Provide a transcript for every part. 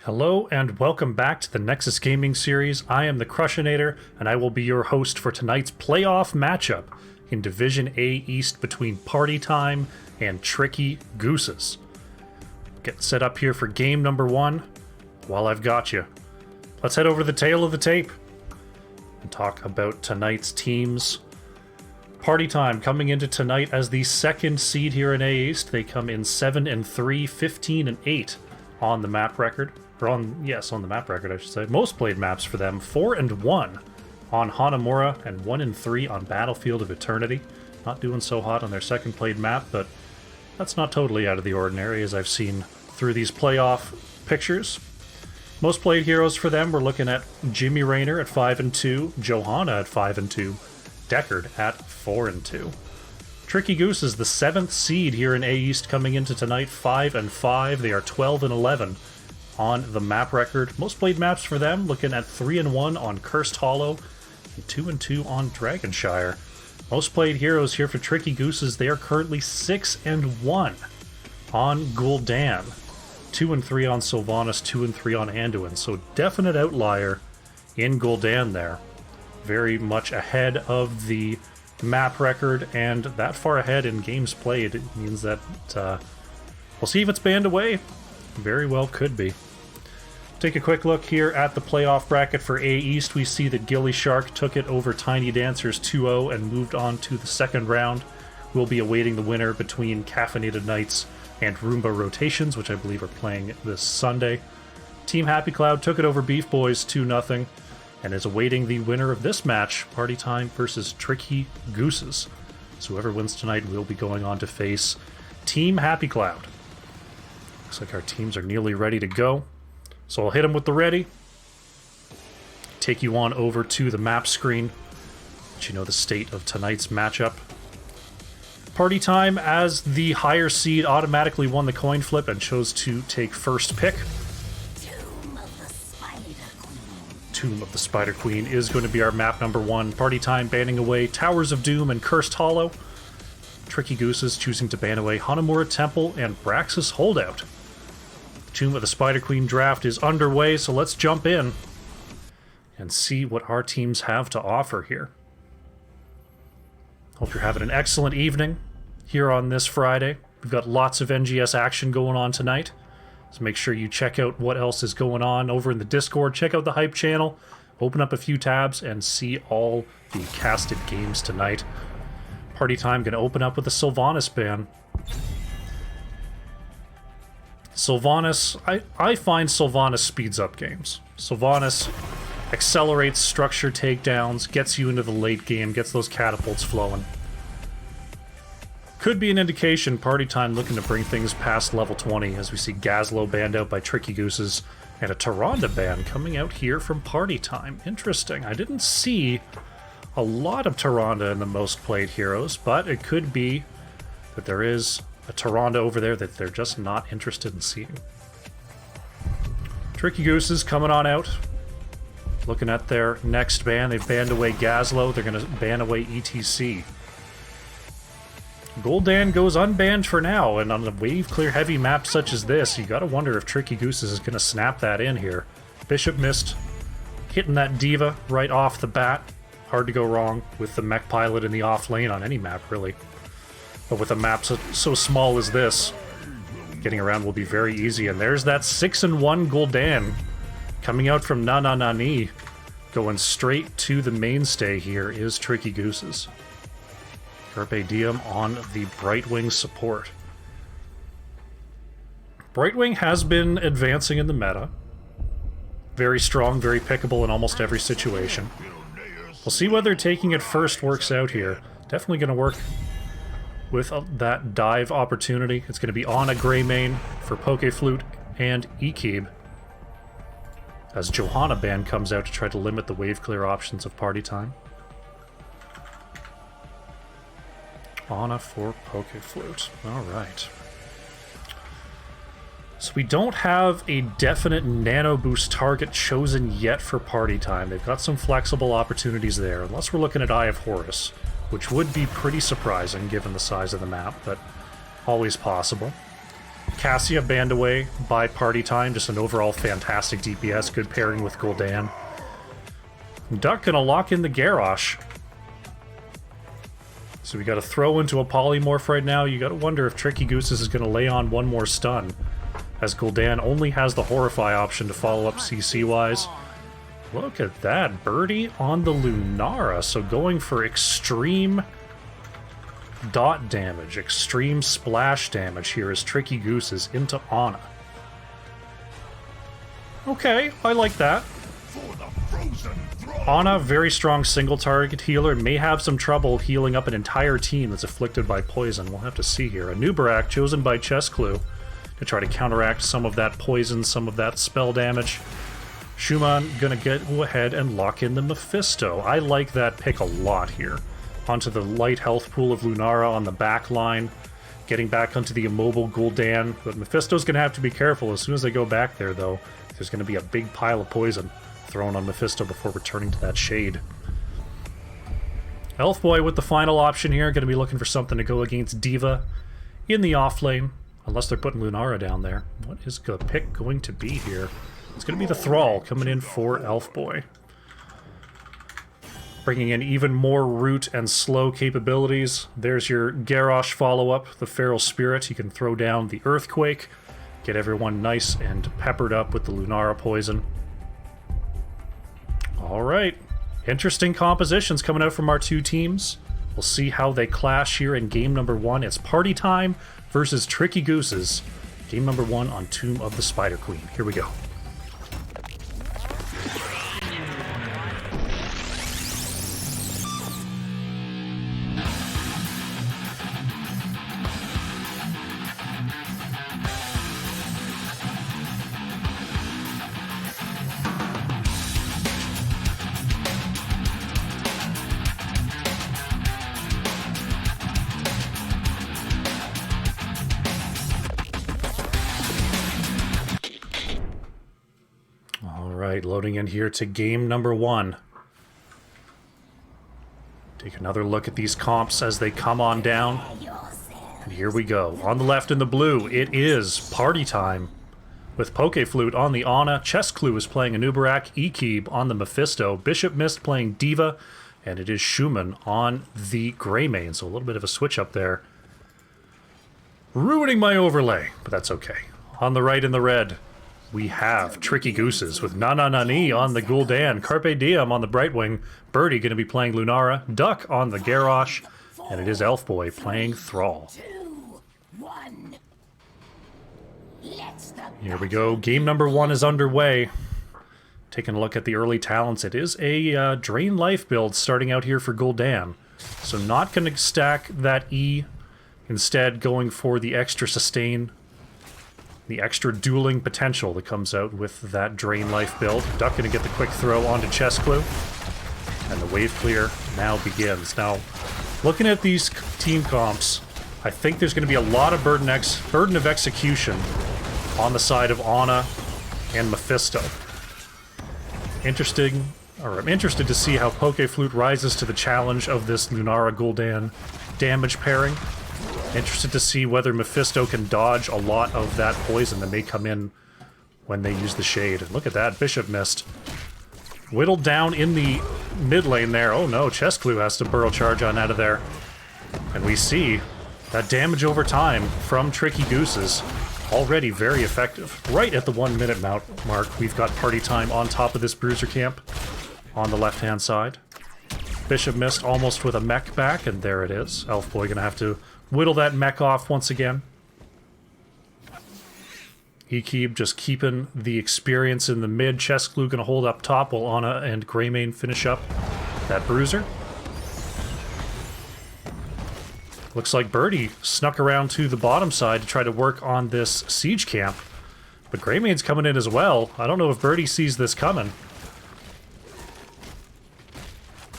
Hello and welcome back to the Nexus Gaming Series. I am the Crushinator, and I will be your host for tonight's playoff matchup in Division A East between Party Time and Tricky Gooses. Get set up here for game number one while I've got you. Let's head over to the tail of the tape and talk about tonight's teams. Party Time coming into tonight as the second seed here in A East. They come in 7-3, 15-8 on the map record. On the map record, I should say. Most played maps for them, 4-1 on Hanamura and 1-3 on Battlefield of Eternity. Not doing so hot on their second played map, but that's not totally out of the ordinary as I've seen through these playoff pictures. Most played heroes for them, we're looking at Jimmy Rayner at 5-2, Johanna at 5-2, Deckard at 4-2. Tricky Goose is the 7th seed here in A East coming into tonight, 5-5. They are 12-11 on the map record. Most played maps for them, looking at 3-1 on Cursed Hollow and 2-2 on Dragonshire. Most played heroes here for Tricky Gooses, they are currently 6-1 on Gul'dan, 2-3 on Sylvanas, 2-3 on Anduin. So definite outlier in Gul'dan there. Very much ahead of the map record, and that far ahead in games played, it means that we'll see if it's banned away. Very well could be. Take a quick look here at the playoff bracket for A East. We see that Gilly Shark took it over Tiny Dancers 2-0 and moved on to the second round. We'll be awaiting the winner between Caffeinated Knights and Roomba Rotations, which I believe are playing this Sunday. Team Happy Cloud took it over Beef Boys 2-0 and is awaiting the winner of this match, Party Time versus Tricky Gooses. So whoever wins tonight will be going on to face Team Happy Cloud. Looks like our teams are nearly ready to go. So I'll hit them with the ready. Take you on over to the map screen. Let you know the state of tonight's matchup. Party Time, as the higher seed, automatically won the coin flip and chose to take first pick. Tomb of the Spider Queen is going to be our map number one. Party Time banning away Towers of Doom and Cursed Hollow. Tricky Gooses choosing to ban away Hanamura Temple and Braxis Holdout. Tomb of the Spider Queen draft is underway, so let's jump in and see what our teams have to offer here. Hope you're having an excellent evening here on this Friday. We've got lots of NGS action going on tonight, so make sure you check out what else is going on over in the Discord. Check out the Hype channel, open up a few tabs, and see all the casted games tonight. Party Time going to open up with a Sylvanas ban. Sylvanas, I find Sylvanas speeds up games. Sylvanas accelerates structure takedowns, gets you into the late game, gets those catapults flowing. Could be an indication Party Time looking to bring things past level 20 as we see Gazlo banned out by Tricky Gooses and a Tyrande ban coming out here from Party Time. Interesting. I didn't see a lot of Tyrande in the most played heroes, but it could be that there is a Tyrande over there that they're just not interested in seeing. Tricky Gooses coming on out. Looking at their next ban, they've banned away Gazlo, they're going to ban away ETC. Gul'dan goes unbanned for now, and on a wave clear heavy map such as this, you gotta wonder if Tricky Gooses is going to snap that in here. Bishop missed, hitting that Diva right off the bat. Hard to go wrong with the mech pilot in the off lane on any map, really. But with a map so small as this, getting around will be very easy. And there's that 6-1 Gul'dan coming out from Na Na Na Ni. Going straight to the mainstay here is Tricky Gooses. Carpe Diem on the Brightwing support. Brightwing has been advancing in the meta. Very strong, very pickable in almost every situation. We'll see whether taking it first works out here. Definitely going to work with that dive opportunity. It's going to be on a gray main for Pokeflute and Ekib, as Johanna ban comes out to try to limit the wave clear options of Party Time. Ana for Pokeflute. Alright. So we don't have a definite nano boost target chosen yet for Party Time. They've got some flexible opportunities there, unless we're looking at Eye of Horus, which would be pretty surprising given the size of the map, but always possible. Cassia banned away by Party Time. Just an overall fantastic DPS. Good pairing with Gul'dan. Duck gonna lock in the Garrosh. So we got to throw into a polymorph right now. You got to wonder if Tricky Gooses is going to lay on one more stun, as Gul'dan only has the Horrify option to follow up CC-wise. Look at that. Birdie on the Lunara. So going for extreme dot damage, extreme splash damage here as Tricky Gooses into Ana. Okay, I like that. Ana, very strong single target healer, may have some trouble healing up an entire team that's afflicted by poison. We'll have to see here. A Nubarak chosen by Chessclue to try to counteract some of that poison, some of that spell damage. Schumann gonna go ahead and lock in the Mephisto. I like that pick a lot here. Onto the light health pool of Lunara on the back line. Getting back onto the immobile Gul'dan. But Mephisto's gonna have to be careful. As soon as they go back there, though, there's gonna be a big pile of poison thrown on Mephisto before returning to that shade. Elfboy with the final option here, going to be looking for something to go against D.Va in the off lane, unless they're putting Lunara down there. What is the pick going to be here? It's going to be the Thrall coming in for Elfboy. Bringing in even more root and slow capabilities. There's your Garrosh follow-up, the Feral Spirit. You can throw down the Earthquake, get everyone nice and peppered up with the Lunara poison. Alright, interesting compositions coming out from our two teams. We'll see how they clash here in game number 1. It's Party Time versus Tricky Gooses. Game number 1 on Tomb of the Spider Queen. Here we go. Loading in here to game number 1. Take another look at these comps as they come on down. And here we go. On the left in the blue, it is Party Time. With Pokeflute on the Ana, Chessclue is playing a Nubarak, Ekeeb on the Mephisto, Bishop Mist playing D.Va, and it is Schumann on the Greymane. So a little bit of a switch up there. Ruining my overlay, but that's okay. On the right in the red, we have Tricky Gooses with Nani on the Gul'dan, Carpe Diem on the Brightwing, Birdie going to be playing Lunara, Duck on the Garrosh, and it is Elfboy playing Thrall. Here we go. Game number 1 is underway. Taking a look at the early talents, it is a Drain Life build starting out here for Gul'dan. So not going to stack that E, instead going for the extra sustain, the extra dueling potential that comes out with that Drain Life build. Duck going to get the quick throw onto Chessclue. And the wave clear now begins. Now, looking at these team comps, I think there's going to be a lot of burden of execution on the side of Ana and Mephisto. I'm interested to see how Pokeflute rises to the challenge of this Lunara Gul'dan damage pairing. Interested to see whether Mephisto can dodge a lot of that poison that may come in when they use the shade. And look at that, Bishop Mist. Whittled down in the mid lane there. Oh no, Chessclue has to burrow charge on out of there. And we see that damage over time from Tricky Gooses. Already very effective. Right at the 1 minute mark, we've got Party Time on top of this Bruiser camp on the left-hand side. Bishop Mist almost with a mech back, and there it is. Elfboy gonna have to whittle that mech off once again. Ekeeb just keeping the experience in the mid. Chessclue gonna hold up top while Ana and Greymane finish up that Bruiser. Looks like Birdie snuck around to the bottom side to try to work on this siege camp. But Greymane's coming in as well. I don't know if Birdie sees this coming.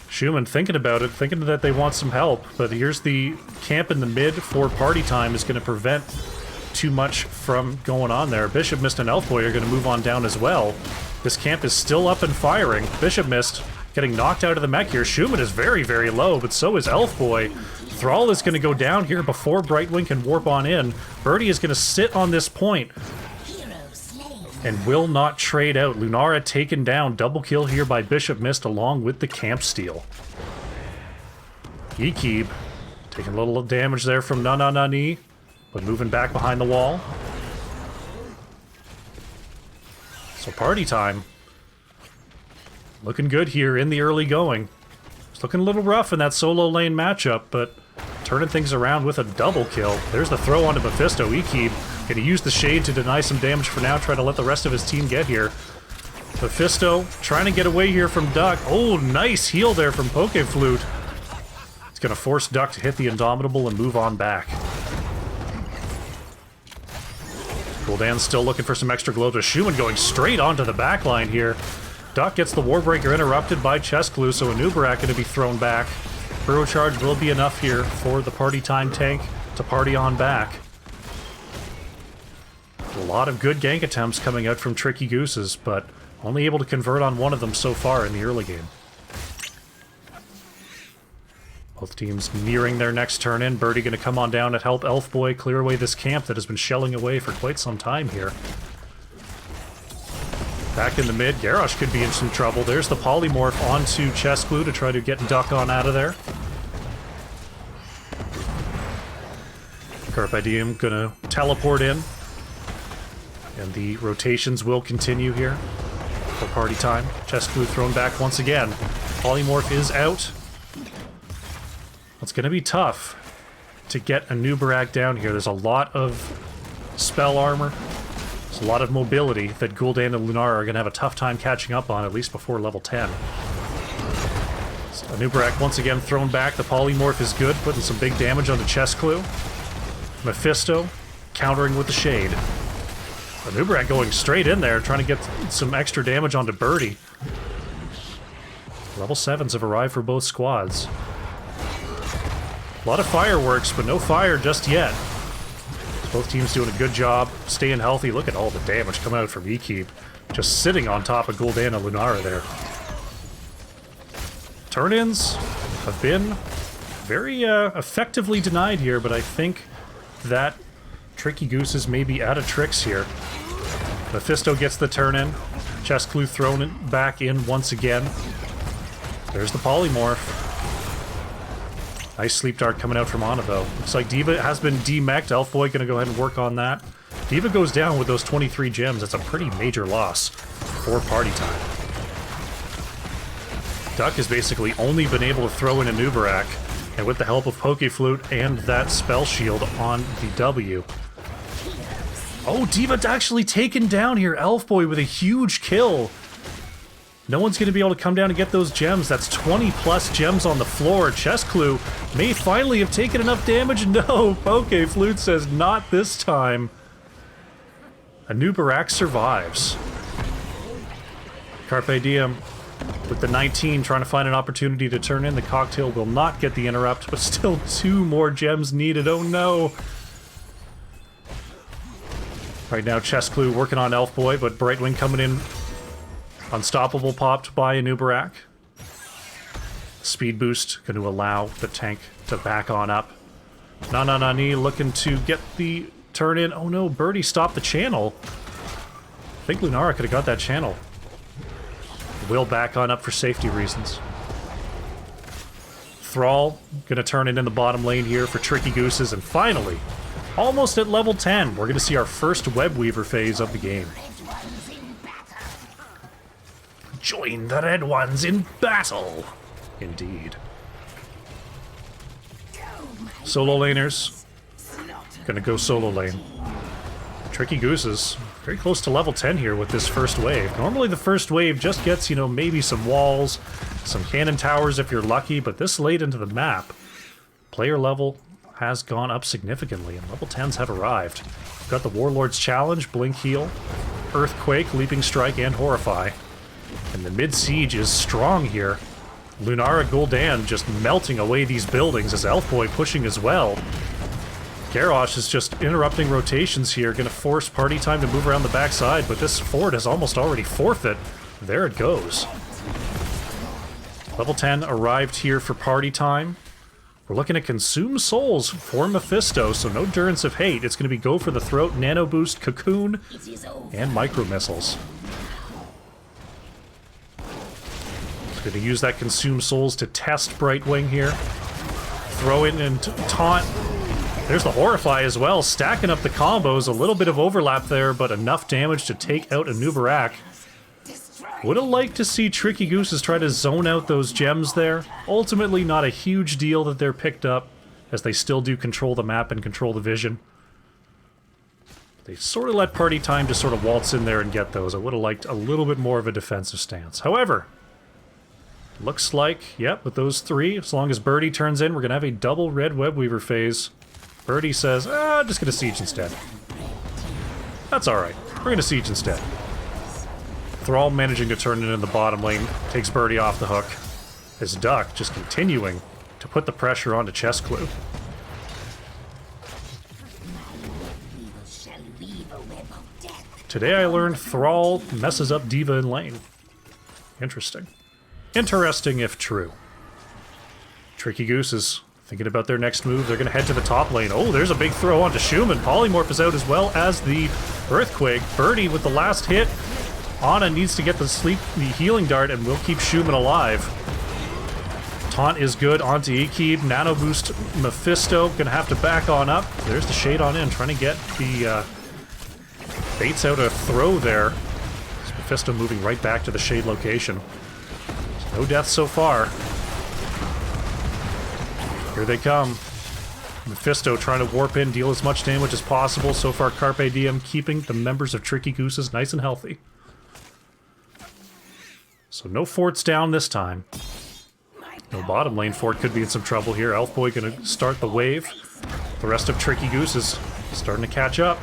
Schumann thinking about it, thinking that they want some help, but here's the camp in the mid for Party Time is going to prevent too much from going on there. Bishop Mist and Elfboy are going to move on down as well. This camp is still up and firing. Bishop Mist getting knocked out of the mech here. Schumann is very, very low, but so is Elfboy. Thrall is going to go down here before Brightwing can warp on in. Birdie is going to sit on this point and will not trade out. Lunara taken down. Double kill here by Bishop Mist along with the Camp Steal. Ekib taking a little damage there from Nani, but moving back behind the wall. So party time. Looking good here in the early going. It's looking a little rough in that solo lane matchup, but turning things around with a double kill. There's the throw onto Mephisto. Ekib gonna use the shade to deny some damage for now, try to let the rest of his team get here. Mephisto trying to get away here from Duck. Oh, nice heal there from Pokeflute. It's gonna force Duck to hit the Indomitable and move on back. Gul'dan's still looking for some extra glow to Schumann going straight onto the back line here. Duck gets the Warbreaker interrupted by Chest Glue, so Anubarak gonna be thrown back. Hero Charge will be enough here for the party time tank to party on back. A lot of good gank attempts coming out from Tricky Gooses, but only able to convert on one of them so far in the early game. Both teams nearing their next turn in. Birdie going to come on down and help Elfboy clear away this camp that has been shelling away for quite some time here. Back in the mid, Garrosh could be in some trouble. There's the Polymorph onto Chest Glue to try to get Duck on out of there. Carpe Diem gonna teleport in. And the rotations will continue here for party time. Chest Glue thrown back once again. Polymorph is out. It's gonna be tough to get Anubarak down here. There's a lot of spell armor. There's a lot of mobility that Gul'dan and Lunara are gonna have a tough time catching up on, at least before level 10. So Anubarak once again thrown back. The Polymorph is good, putting some big damage on the Chest Glue. Mephisto countering with the Shade. Anubarak going straight in there, trying to get some extra damage onto Birdie. Level 7s have arrived for both squads. A lot of fireworks, but no fire just yet. Both teams doing a good job, staying healthy. Look at all the damage coming out from Ekib. Just sitting on top of Gul'dan and Lunara there. Turn-ins have been very effectively denied here, but I think that Tricky Gooses may be out of tricks here. Mephisto gets the turn-in. Chest Glue thrown it back in once again. There's the Polymorph. Nice Sleep Dart coming out from Ana, though. Looks like D.Va has been demech'd. Elfboy gonna go ahead and work on that. D.Va goes down with those 23 gems. That's a pretty major loss for party time. Duck has basically only been able to throw in Anubarak, and with the help of Pokeflute and that Spell Shield on the W. Oh, D.Va actually taken down here. Elfboy with a huge kill. No one's going to be able to come down and get those gems. That's 20 plus gems on the floor. Chest Glue may finally have taken enough damage. No, Pokeflute says not this time. Anubarak survives. Carpe Diem with the 19 trying to find an opportunity to turn in. The Cocktail will not get the interrupt, but still 2 more gems needed. Oh no. Right now, Chest Glue working on Elfboy, but Brightwing coming in. Unstoppable popped by Anubarak. Speed boost going to allow the tank to back on up. Nani looking to get the turn in. Oh no, Birdie stopped the channel. I think Lunara could have got that channel. Will back on up for safety reasons. Thrall gonna turn it in the bottom lane here for Tricky Gooses, and finally, almost at level 10, we're gonna see our first Web Weaver phase of the game. Join the red ones in battle! Indeed. Solo laners, gonna go solo lane. Tricky Gooses, very close to level 10 here with this first wave. Normally the first wave just gets, you know, maybe some walls, some cannon towers if you're lucky, but this late into the map, player level has gone up significantly, and level 10s have arrived. We've got the Warlord's Challenge, Blink Heal, Earthquake, Leaping Strike, and Horrify. And the mid-siege is strong here. Lunara Gul'dan just melting away these buildings as Elfboy pushing as well. Garrosh is just interrupting rotations here, gonna force party time to move around the backside, but this fort has almost already forfeit. There it goes. Level 10 arrived here for party time. We're looking at Consume Souls for Mephisto, so no Durance of Hate. It's going to be Go for the Throat, Nano Boost, Cocoon, and Micro Missiles. Going to use that Consume Souls to test Brightwing here. Throw in and taunt. There's the Horrify as well, stacking up the combos. A little bit of overlap there, but enough damage to take out Anubarak. Would have liked to see Tricky Gooses try to zone out those gems there. Ultimately, not a huge deal that they're picked up, as they still do control the map and control the vision. They sort of let party time just sort of waltz in there and get those. I would have liked a little bit more of a defensive stance. However, looks like, yep, with those three, as long as Birdie turns in, we're going to have a double red Webweaver phase. Birdie says, I'm just going to Siege instead. That's alright. We're going to Siege instead. Thrall managing to turn it in the bottom lane takes Birdie off the hook. As Duck just continuing to put the pressure onto Chest Clue. Today I learned Thrall messes up D.Va in lane. Interesting. Interesting if true. Tricky Gooses thinking about their next move. They're going to head to the top lane. Oh, there's a big throw onto Schumann. Polymorph is out as well as the Earthquake. Birdie with the last hit. Ana needs to get the healing dart and we'll keep Schumann alive. Taunt is good onto Ekib. Nano Boost Mephisto. Gonna have to back on up. There's the Shade on in, trying to get the baits out a throw there. It's Mephisto moving right back to the Shade location. No deaths so far. Here they come. Mephisto trying to warp in, deal as much damage as possible. So far, Carpe Diem keeping the members of Tricky Gooses nice and healthy. So no forts down this time. No bottom lane fort could be in some trouble here. Elfboy gonna start the wave. The rest of Tricky Gooses starting to catch up.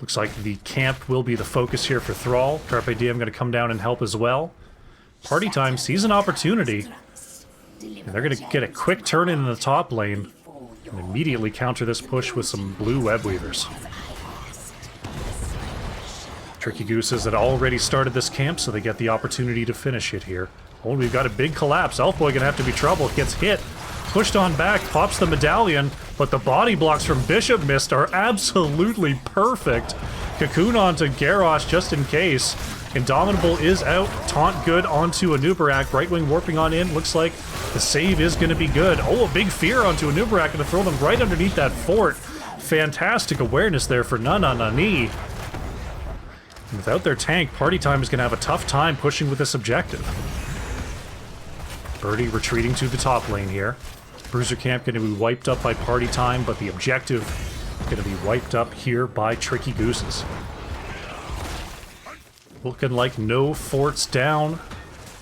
Looks like the camp will be the focus here for Thrall. Carpe Diem gonna come down and help as well. Party time sees an opportunity. And they're gonna get a quick turn in the top lane and immediately counter this push with some blue Webweavers. Tricky Gooses had already started this camp, so they get the opportunity to finish it here. Oh, we've got a big collapse. Elfboy gonna have to be trouble. Gets hit, pushed on back, pops the medallion, but the body blocks from Bishop Mist are absolutely perfect. Cocoon onto Garrosh just in case. Indomitable is out. Taunt good onto Anubarak. Brightwing warping on in. Looks like the save is going to be good. Oh, a big fear onto Anubarak. Going to throw them right underneath that fort. Fantastic awareness there for Nani. Without their tank, Party Time is going to have a tough time pushing with this objective. Birdie retreating to the top lane here. Bruiser Camp going to be wiped up by Party Time, but the objective going to be wiped up here by Tricky Gooses. Looking like no forts down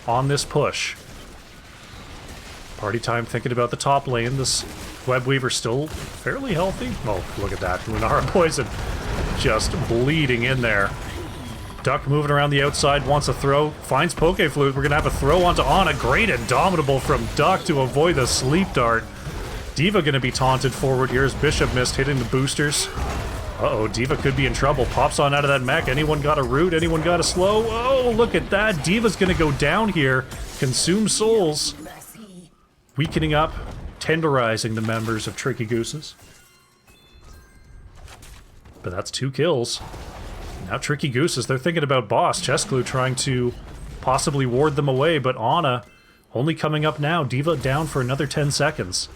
on this push. Party Time thinking about the top lane. This Webweaver still fairly healthy. Oh, look at that. Lunara Poison just bleeding in there. Duck moving around the outside, wants a throw, finds Poke Flute. We're going to have a throw onto Ana. Great Indomitable from Duck to avoid the sleep dart. D.Va going to be taunted forward here as Bishop Mist hitting the boosters. Uh-oh, D.Va could be in trouble. Pops on out of that mech. Anyone got a root? Anyone got a slow? Oh, look at that. D.Va's going to go down here. Consume souls. Weakening up, tenderizing the members of Tricky Gooses. But that's 2 kills. Now Tricky Gooses, they're thinking about boss. Chestclue trying to possibly ward them away, but Ana only coming up now. D.Va down for another 10 seconds.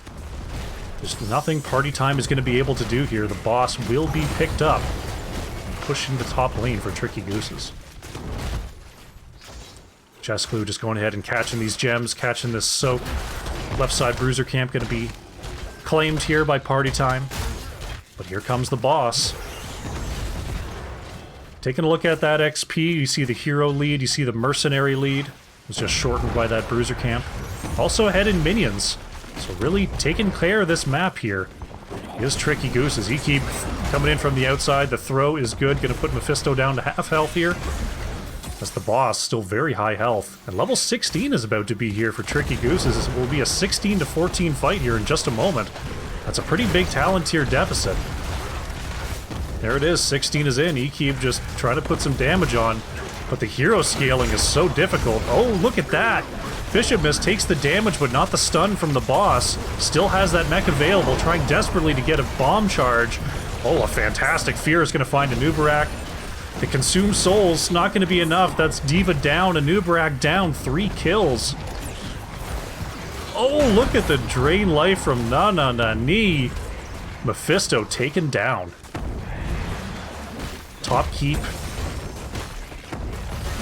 There's nothing Party Time is going to be able to do here. The boss will be picked up and pushing the top lane for Tricky Gooses. Chestclue just going ahead and catching these gems, catching this soak. Left side Bruiser Camp going to be claimed here by Party Time. But here comes the boss. Taking a look at that XP, you see the hero lead, you see the mercenary lead. It's just shortened by that Bruiser Camp. Also ahead in minions. So really taking care of this map here is Tricky Gooses. He keep coming in from the outside. The throw is good. Going to put Mephisto down to half health here. As the boss, still very high health. And level 16 is about to be here for Tricky Gooses. It will be a 16 to 14 fight here in just a moment. That's a pretty big talent tier deficit. There it is, 16 is in. Ekib just trying to put some damage on. But the hero scaling is so difficult. Oh, look at that! Bishop Mist takes the damage, but not the stun from the boss. Still has that mech available, trying desperately to get a bomb charge. Oh, a fantastic fear is going to find Anubarak. The consumed souls not going to be enough. That's Diva down, Anubarak down, 3 kills. Oh, look at the drain life from Ni. Mephisto taken down. Top keep.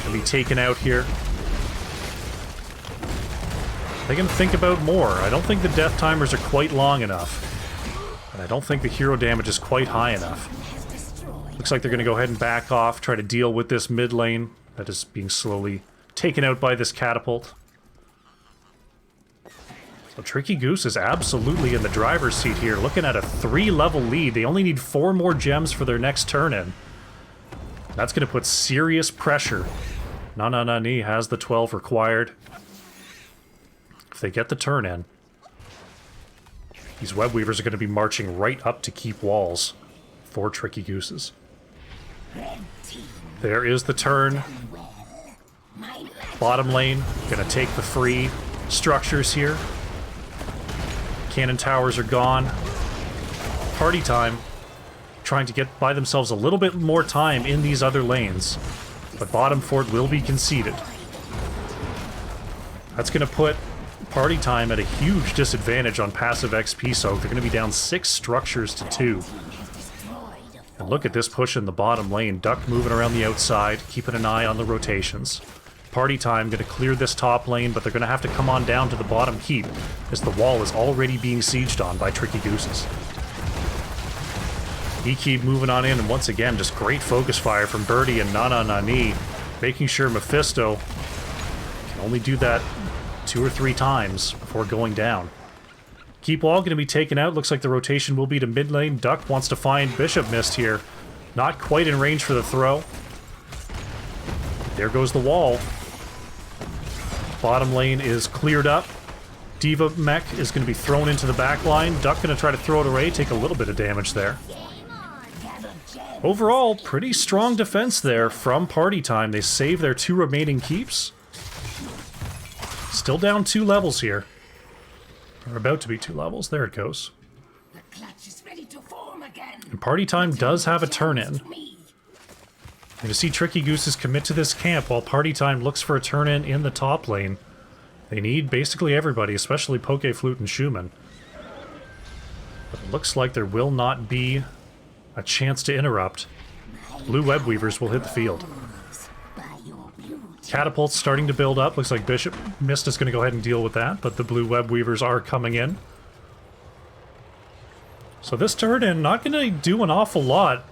Gonna be taken out here. They can think about more. I don't think the death timers are quite long enough. And I don't think the hero damage is quite high enough. Looks like they're going to go ahead and back off, try to deal with this mid lane that is being slowly taken out by this catapult. So Tricky Goose is absolutely in the driver's seat here, looking at a 3-level lead. They only need 4 more gems for their next turn-in. That's going to put serious pressure. Ni has the 12 required. If they get the turn in, these web weavers are going to be marching right up to keep walls for Tricky Gooses. There is the turn. Bottom lane going to take the free structures here. Cannon towers are gone. Party time trying to buy themselves a little bit more time in these other lanes, but bottom fort will be conceded. That's going to put Party time at a huge disadvantage on passive XP soak. They're going to be down 6 structures to 2. And look at this push in the bottom lane. Duck moving around the outside, keeping an eye on the rotations. Party time going to clear this top lane, but they're going to have to come on down to the bottom keep, as the wall is already being sieged on by Tricky Gooses. E-Keep moving on in, and once again, just great focus fire from Birdie and Ni, making sure Mephisto can only do that 2 or 3 times before going down. Keep wall going to be taken out. Looks like the rotation will be to mid lane. Duck wants to find Bishop Mist here. Not quite in range for the throw. There goes the wall. Bottom lane is cleared up. Diva mech is going to be thrown into the back line. Duck going to try to throw it away, take a little bit of damage there. Overall, pretty strong defense there from Party Time. They save their 2 remaining keeps. Still down 2 levels here. Or about to be 2 levels. There it goes. And Party Time does have a turn-in. And to see Tricky Gooses commit to this camp while Party Time looks for a turn-in in the top lane. They need basically everybody, especially Poke Flute and Schumann. But it looks like there will not be a chance to interrupt. Blue Web Weavers will hit the field. Catapult's starting to build up. Looks like Bishop Mist is going to go ahead and deal with that, but the Blue Web Weavers are coming in. So this turn-in, not going to do an awful lot.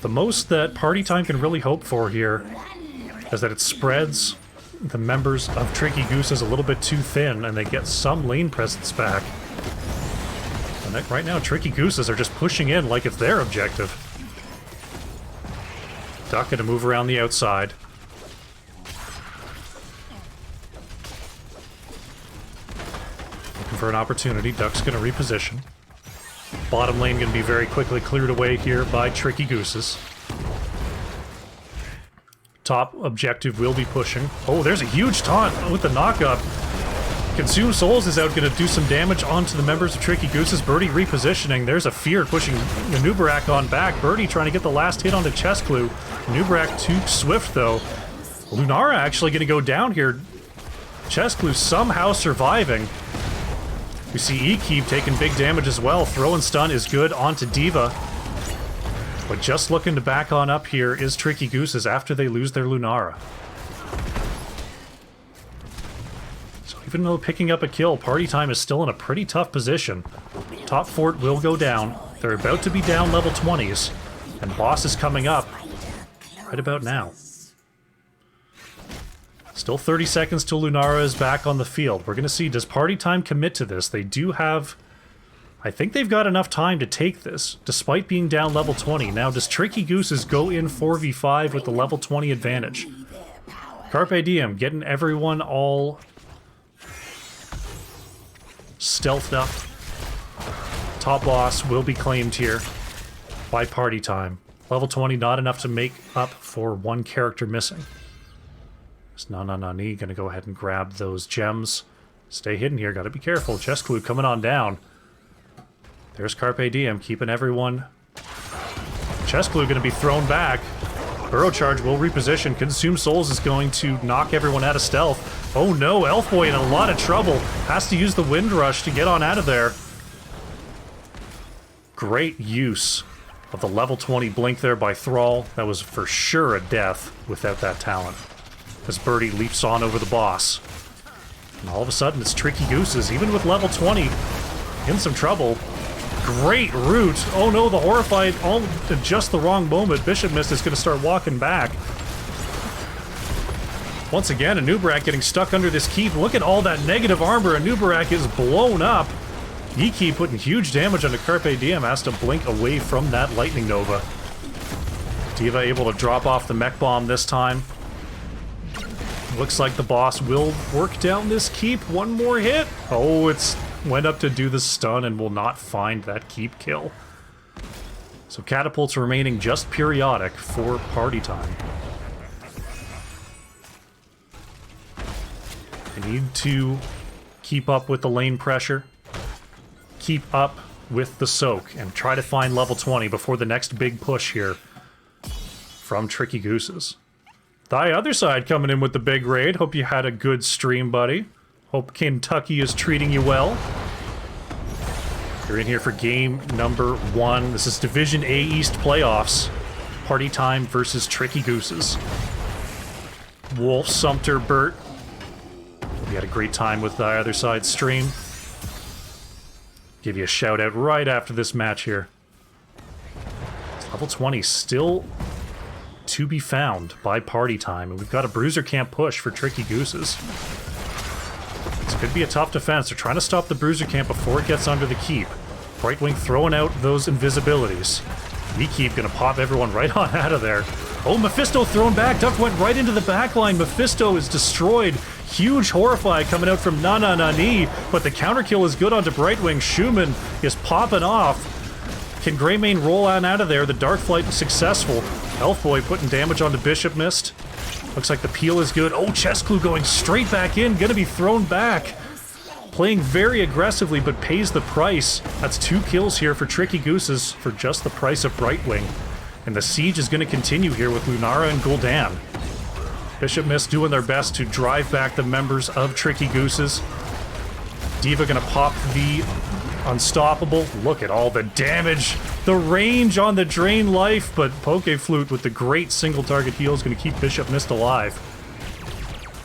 The most that Party Time can really hope for here is that it spreads the members of Tricky Gooses a little bit too thin, and they get some lane presence back. And right now, Tricky Gooses are just pushing in like it's their objective. Duck going to move around the outside. Looking for an opportunity. Duck's going to reposition. Bottom lane going to be very quickly cleared away here by Tricky Gooses. Top objective will be pushing. Oh, there's a huge taunt with the knockup. Consume Souls is out, going to do some damage onto the members of Tricky Gooses. Birdie repositioning. There's a fear pushing Anubarak on back. Birdie trying to get the last hit onto Chest Clue. Anubarak too swift, though. Lunara actually going to go down here. Chest Clue somehow surviving. We see E-Keep taking big damage as well. Throw and stun is good onto Diva. But just looking to back on up here is Tricky Gooses after they lose their Lunara. So even though picking up a kill, Party Time is still in a pretty tough position. Top fort will go down. They're about to be down level 20s. And boss is coming up right about now. Still 30 seconds till Lunara is back on the field. We're going to see, does Party Time commit to this? They do have... I think they've got enough time to take this, despite being down level 20. Now, does Tricky Gooses go in 4v5 with the level 20 advantage? Carpe Diem, getting everyone all stealthed up. Top loss will be claimed here by Party Time. Level 20, not enough to make up for one character missing. Is Nani gonna go ahead and grab those gems? Stay hidden here, gotta be careful. Chest Clue coming on down. There's Carpe Diem, keeping everyone. Chest Clue gonna be thrown back. Burrow Charge will reposition. Consume Souls is going to knock everyone out of stealth. Oh no, Elf Boy in a lot of trouble. Has to use the Wind Rush to get on out of there. Great use of the level 20 blink there by Thrall. That was for sure a death without that talent. As Birdie leaps on over the boss. And all of a sudden it's Tricky Gooses, even with level 20, in some trouble. Great route. Oh no, the Horrified, all at just the wrong moment. Bishop Mist is going to start walking back. Once again, Anubarak getting stuck under this keep. Look at all that negative armor. Anubarak is blown up. Yiki putting huge damage onto Carpe Diem. Has to blink away from that Lightning Nova. Diva able to drop off the mech bomb this time. Looks like the boss will work down this keep. One more hit. Oh, it's went up to do the stun and will not find that keep kill. So catapults remaining just periodic for party time. They need to keep up with the lane pressure, keep up with the soak, and try to find level 20 before the next big push here from Tricky Gooses. Thy other side coming in with the big raid. Hope you had a good stream, buddy. Hope Kentucky is treating you well. You're in here for game number 1. This is Division A East playoffs. Party time versus Tricky Gooses. Wolf, Sumter, Burt. We had a great time with the other side stream. Give you a shout out right after this match here. Level 20 still to be found by party time, and we've got a Bruiser Camp push for Tricky Gooses. This could be a tough defense. They're trying to stop the Bruiser Camp before it gets under the keep. Brightwing throwing out those invisibilities. Keep gonna pop everyone right on out of there. Oh, Mephisto thrown back. Duck went right into the back line. Mephisto is destroyed. Huge Horrify coming out from Nani, but the counter kill is good onto Brightwing. Schumann is popping off. Can Greymane roll on out of there? The Dark Flight is successful. Elfboy putting damage onto Bishop Mist. Looks like the peel is good. Oh, Chest Clue going straight back in. Gonna be thrown back. Playing very aggressively, but pays the price. That's 2 kills here for Tricky Gooses for just the price of Brightwing. And the siege is going to continue here with Lunara and Gul'dan. Bishop Mist doing their best to drive back the members of Tricky Gooses. Diva going to pop the Unstoppable. Look at all the damage. The range on the Drain Life, but Poke Flute with the great single target heal is going to keep Bishop Mist alive.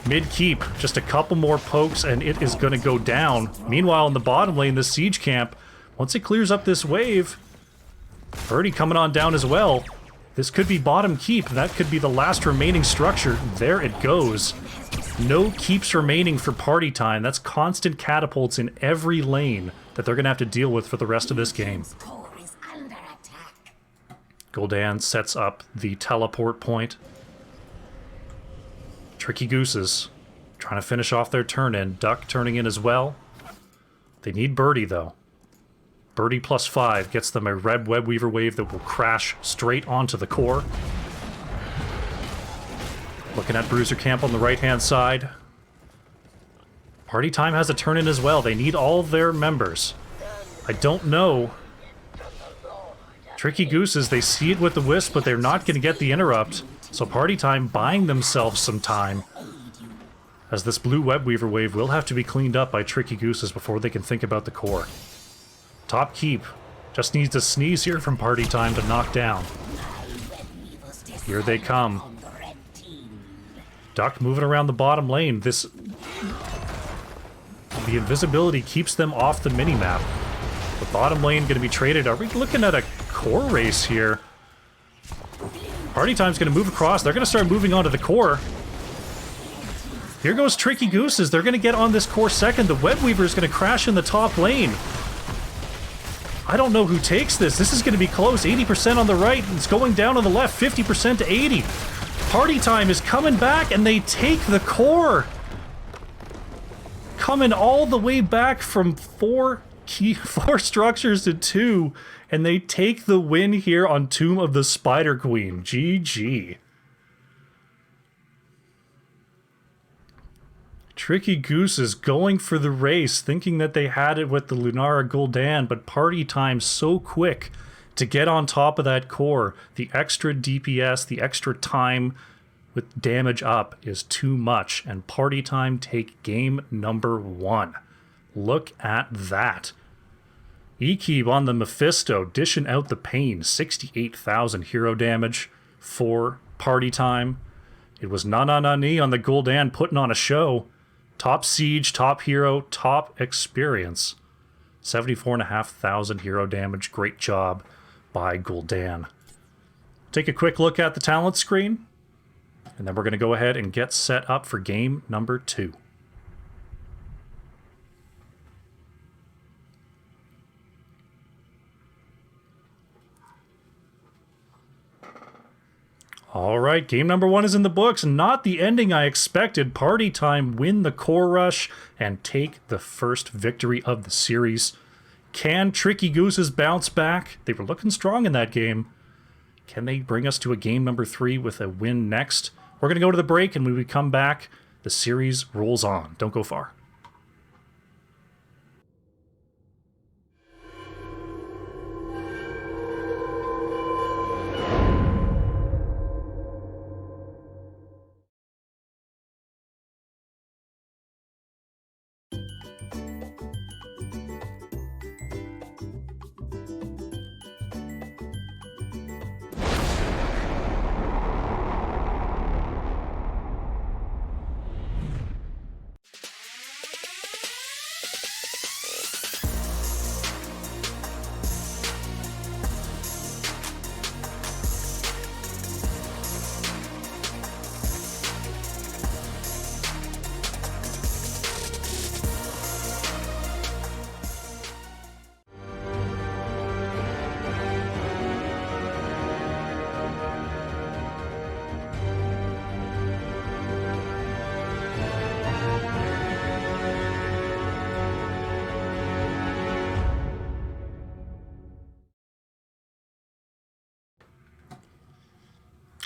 Mid-keep, just a couple more pokes and it is going to go down. Meanwhile, in the bottom lane, the siege camp, once it clears up this wave, Birdie coming on down as well. This could be bottom keep. That could be the last remaining structure. There it goes. No keeps remaining for party time. That's constant catapults in every lane that they're going to have to deal with for the rest of this game. Gul'dan sets up the teleport point. Tricky Gooses trying to finish off their turn in. Duck turning in as well. They need Birdie though. Birdie +5 gets them a red Web Weaver wave that will crash straight onto the core. Looking at Bruiser Camp on the right-hand side. Party time has a turn in as well. They need all their members. I don't know. Tricky Gooses, they see it with the Wisp, but they're not going to get the interrupt. So party time buying themselves some time. As this blue Web Weaver wave will have to be cleaned up by Tricky Gooses before they can think about the core. Top keep. Just needs a sneeze here from party time to knock down. Here they come. Duck moving around the bottom lane. The invisibility keeps them off the minimap. The bottom lane going to be traded. Are we looking at a core race here? Party time's going to move across. They're going to start moving onto the core. Here goes Tricky Gooses. They're going to get on this core second. The Web Weaver is going to crash in the top lane. I don't know who takes this. This is going to be close. 80% on the right. It's going down on the left. 50% to 80. Party time is coming back, and they take the core. Coming all the way back from four structures to 2, and they take the win here on Tomb of the Spider Queen. GG. Tricky Gooses going for the race, thinking that they had it with the Lunara Gul'dan, but Party Time so quick to get on top of that core. The extra DPS, the extra time with damage up is too much, and Party Time take game number 1. Look at that. Ekeb on the Mephisto, dishing out the pain. 68,000 hero damage for Party Time. It was Na-Na-Na-Ni on the Gul'dan, putting on a show. Top siege, top hero, top experience. 74,500 hero damage. Great job by Gul'dan. Take a quick look at the talent screen, and then we're going to go ahead and get set up for game number 2. All right, game number 1 is in the books. Not the ending I expected. Party Time win the core rush and take the first victory of the series. Can Tricky Gooses bounce back? They were looking strong in that game. Can they bring us to a game number 3 with a win next? We're going to go to the break, and when we come back, the series rolls on. Don't go far.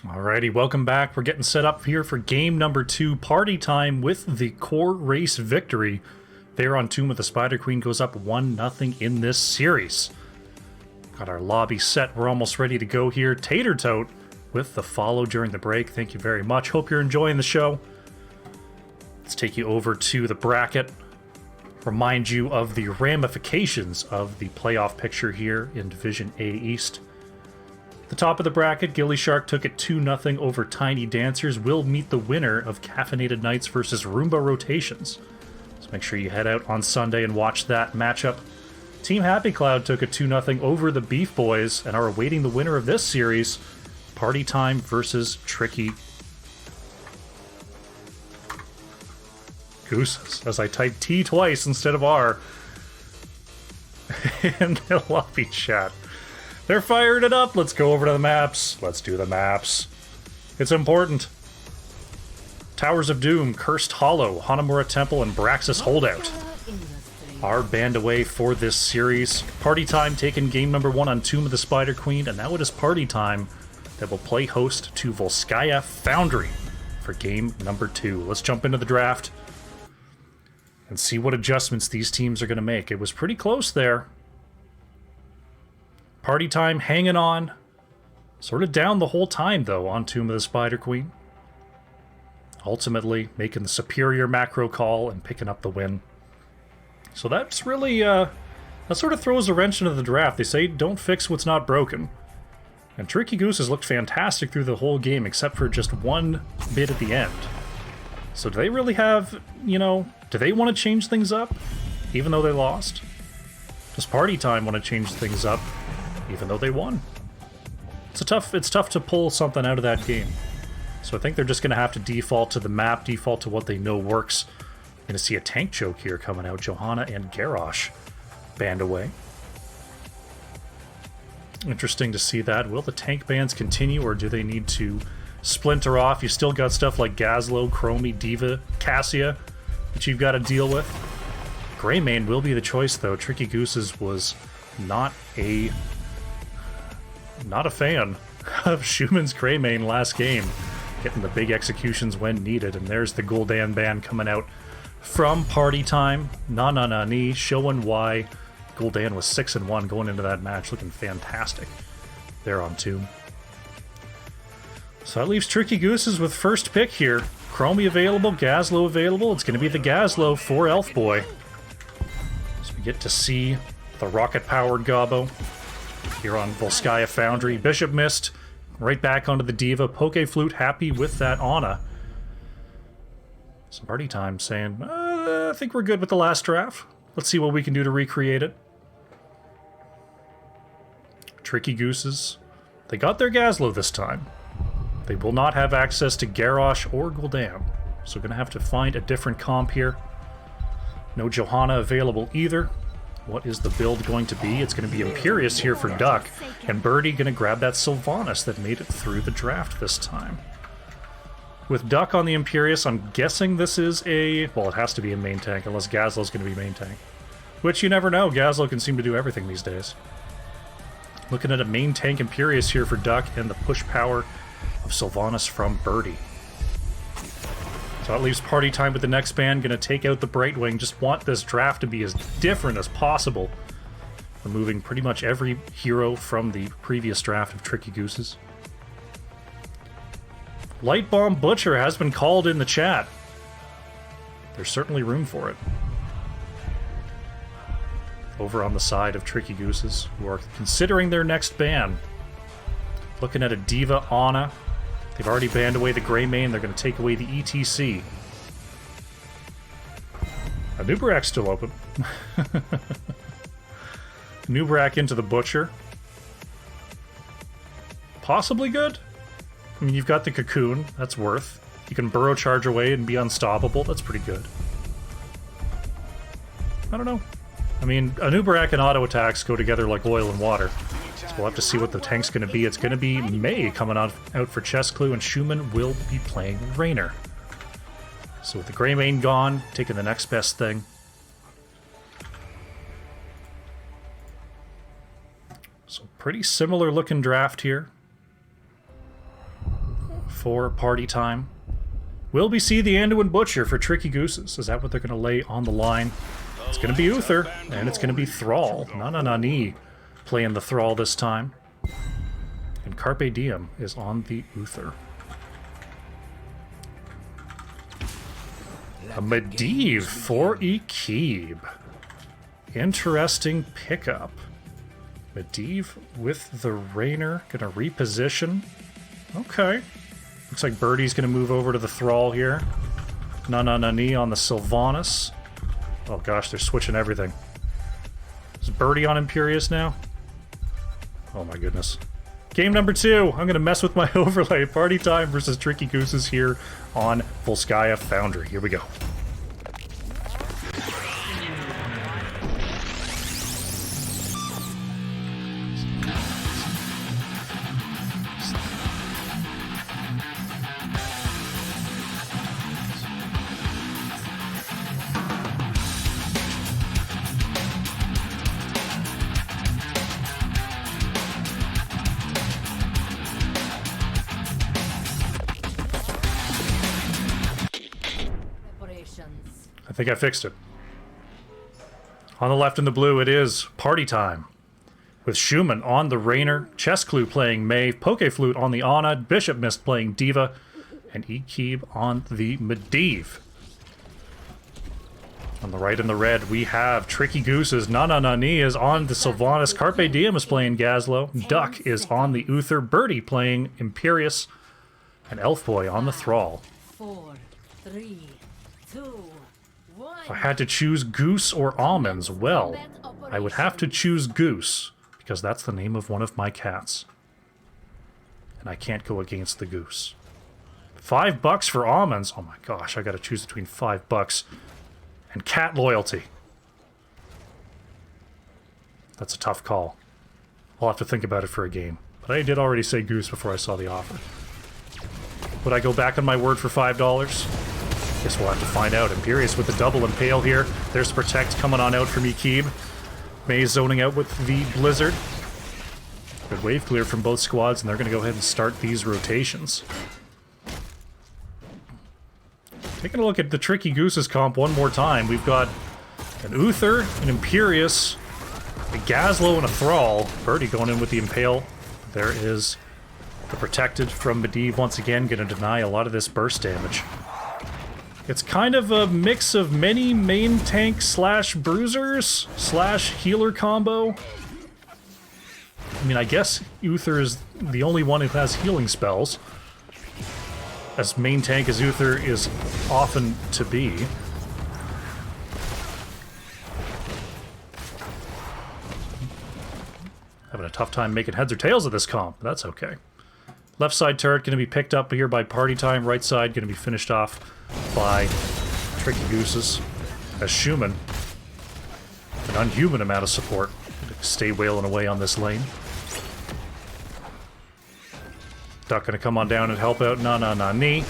Alrighty, welcome back. We're getting set up here for game number 2, Party Time with the core race victory. There on Tomb of the Spider Queen goes up 1-0 in this series. Got our lobby set. We're almost ready to go here. Tater Tote with the follow during the break. Thank you very much. Hope you're enjoying the show. Let's take you over to the bracket. Remind you of the ramifications of the playoff picture here in Division A East. The top of the bracket, Gilly Shark took it 2-0 over Tiny Dancers. Will meet the winner of Caffeinated Nights versus Roomba Rotations. So make sure you head out on Sunday and watch that matchup. Team Happy Cloud took it 2-0 over the Beef Boys and are awaiting the winner of this series, Party Time versus Tricky Gooses, as I typed T twice instead of R in the lobby chat. They're firing it up. Let's go over to the maps. Let's do the maps. It's important. Towers of Doom, Cursed Hollow, Hanamura Temple, and Braxis Holdout are banned away for this series. Party Time taking game number 1 on Tomb of the Spider Queen, and now it is Party Time that will play host to Volskaya Foundry for game number 2. Let's jump into the draft and see what adjustments these teams are going to make. It was pretty close there. Party Time hanging on. Sort of down the whole time, though, on Tomb of the Spider Queen. Ultimately, making the superior macro call and picking up the win. So that's really, that sort of throws a wrench into the draft. They say, don't fix what's not broken. And Tricky Goose has looked fantastic through the whole game, except for just one bit at the end. So do they really have, do they want to change things up, even though they lost? Does Party Time want to change things up, even though they won? It's tough to pull something out of that game. So I think they're just going to have to default to the map, default to what they know works. Going to see a tank choke here coming out. Johanna and Garrosh banned away. Interesting to see that. Will the tank bans continue, or do they need to splinter off? You still got stuff like Gazlo, Chromie, Diva, Cassia that you've got to deal with. Greymane will be the choice, though. Tricky Gooses was not a fan of Schumann's Greymane last game, getting the big executions when needed. And there's the Gul'dan ban coming out from Party Time. Na showing why Gul'dan was 6-1 going into that match, looking fantastic there on Tomb. So that leaves Tricky Gooses with first pick here. Chromie available, Gazlowe available. It's going to be the Gazlowe for Elf Boy. So we get to see the rocket-powered Gobbo here on Volskaya Foundry. Bishop missed. Right back onto the Diva. Pokeflute happy with that Ana. Some Party Time saying, I think we're good with the last draft. Let's see what we can do to recreate it. Tricky Gooses. They got their Gazlowe this time. They will not have access to Garrosh or Gul'dan. So gonna have to find a different comp here. No Johanna available either. What is the build going to be? It's going to be Imperious here for Duck, and Birdie going to grab that Sylvanas that made it through the draft this time. With Duck on the Imperious, I'm guessing this is a... well, it has to be a main tank, unless Gazlowe's going to be main tank. Which you never know, Gazlowe can seem to do everything these days. Looking at a main tank Imperious here for Duck, and the push power of Sylvanas from Birdie. So that leaves Party Time with the next band. Gonna take out the Brightwing. Just want this draft to be as different as possible. Removing pretty much every hero from the previous draft of Tricky Gooses. Light Bomb Butcher has been called in the chat. There's certainly room for it. Over on the side of Tricky Gooses, who are considering their next ban. Looking at a Diva Ana. They've already banned away the Greymane. They're going to take away the ETC. Nubarak's still open. Nubarak into the Butcher. Possibly good. I mean, you've got the Cocoon. That's worth. You can Burrow Charge away and be unstoppable. That's pretty good. I don't know. I mean, a Nubarak and auto attacks go together like oil and water. So we'll have to see what the tank's going to be. It's going to be May coming out for Chest Clue, and Schumann will be playing Raynor. So with the Greymane gone, taking the next best thing. So pretty similar looking draft here for Party Time. Will we see the Anduin Butcher for Tricky Gooses? Is that what they're going to lay on the line? It's going to be Uther, and it's going to be Thrall. Na playing the Thrall this time. And Carpe Diem is on the Uther. A Medivh for Ekib. Interesting pickup. Medivh with the Raynor. Gonna reposition. Okay. Looks like Birdie's gonna move over to the Thrall here. Na on the Sylvanas. Oh gosh, they're switching everything. Is Birdie on Imperious now? Oh my goodness. Game number 2. I'm going to mess with my overlay. Party Time versus Tricky Gooses here on Volskaya Foundry. Here we go. I think I fixed it. On the left in the blue, it is Party Time. With Schumann on the Raynor, Chess Clue playing May, Pokeflute on the Ana, Bishop Mist playing Diva, and Ekib on the Medivh. On the right in the red, we have Tricky Gooses. Na is on the Sylvanas. Carpe Diem is playing Gazlowe. Duck is on the Uther. Birdie playing Imperious. And Elf Boy on the Thrall. 4, 3, 2, 1. If I had to choose Goose or Almonds, well, I would have to choose Goose, because that's the name of one of my cats. And I can't go against the Goose. $5 for Almonds. Oh my gosh, I gotta choose between $5 and cat loyalty. That's a tough call. I'll have to think about it for a game. But I did already say Goose before I saw the offer. Would I go back on my word for $5? Guess we'll have to find out. Imperious with the double impale here. There's Protect coming on out from Ekib. May zoning out with the Blizzard. Good wave clear from both squads, and they're going to go ahead and start these rotations. Taking a look at the Tricky Gooses comp one more time. We've got an Uther, an Imperious, a Gazlo, and a Thrall. Birdie going in with the Impale. There is the Protected from Medivh once again, going to deny a lot of this burst damage. It's kind of a mix of many main tank slash bruisers slash healer combo. I mean, I guess Uther is the only one who has healing spells, as main tank as Uther is often to be. Having a tough time making heads or tails of this comp, but that's okay. Left side turret going to be picked up here by Party Time. Right side going to be finished off by Tricky Gooses, as Schumann, an unhuman amount of support, to stay wailing away on this lane. Duck gonna come on down and help out. Knee.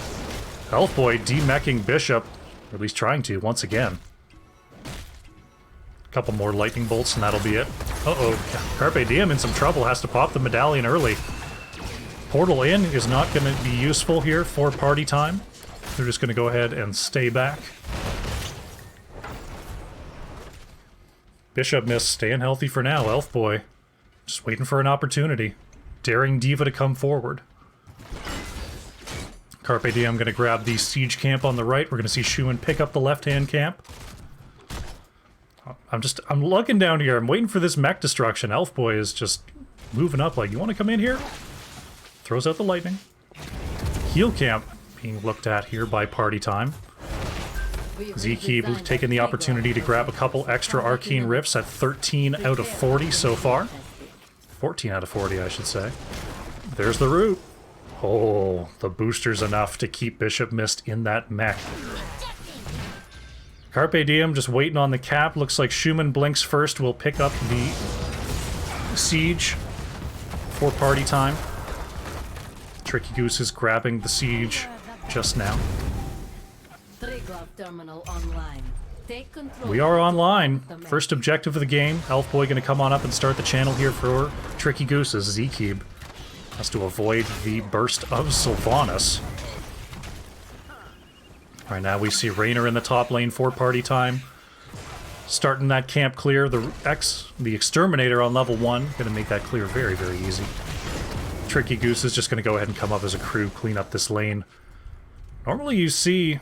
Elfboy de-meching Bishop, or at least trying to, once again. A couple more lightning bolts and that'll be it. Uh-oh, Carpe Diem in some trouble, has to pop the medallion early. Portal in is not gonna be useful here for Party Time. They're just gonna go ahead and stay back. Bishop missed, staying healthy for now. Elfboy just waiting for an opportunity, daring D.Va to come forward. Carpe Diem gonna grab the siege camp on the right. We're gonna see Schumann pick up the left-hand camp. I'm looking down here. I'm waiting for this mech destruction. Elfboy is just moving up like, you want to come in here? Throws out the lightning. Heal camp being looked at here by Party Time. Z-Keep taking the opportunity to grab a couple extra arcane rifts at 13 out of 40 so far. 14 out of 40, I should say. There's the root. Oh, the booster's enough to keep Bishop Mist in that mech. Carpe Diem just waiting on the cap. Looks like Schumann blinks first. Will pick up the siege for Party Time. Tricky Goose is grabbing the siege just now. We are online. First objective of the game. Elfboy going to come on up and start the channel here for Tricky Gooses. Z-Keep has to avoid the burst of Sylvanas. Right now we see Raynor in the top lane for Party Time. Starting that camp clear. The Exterminator on level 1. Going to make that clear very, very easy. Tricky Goose is just going to go ahead and come up as a crew, clean up this lane. Normally you see,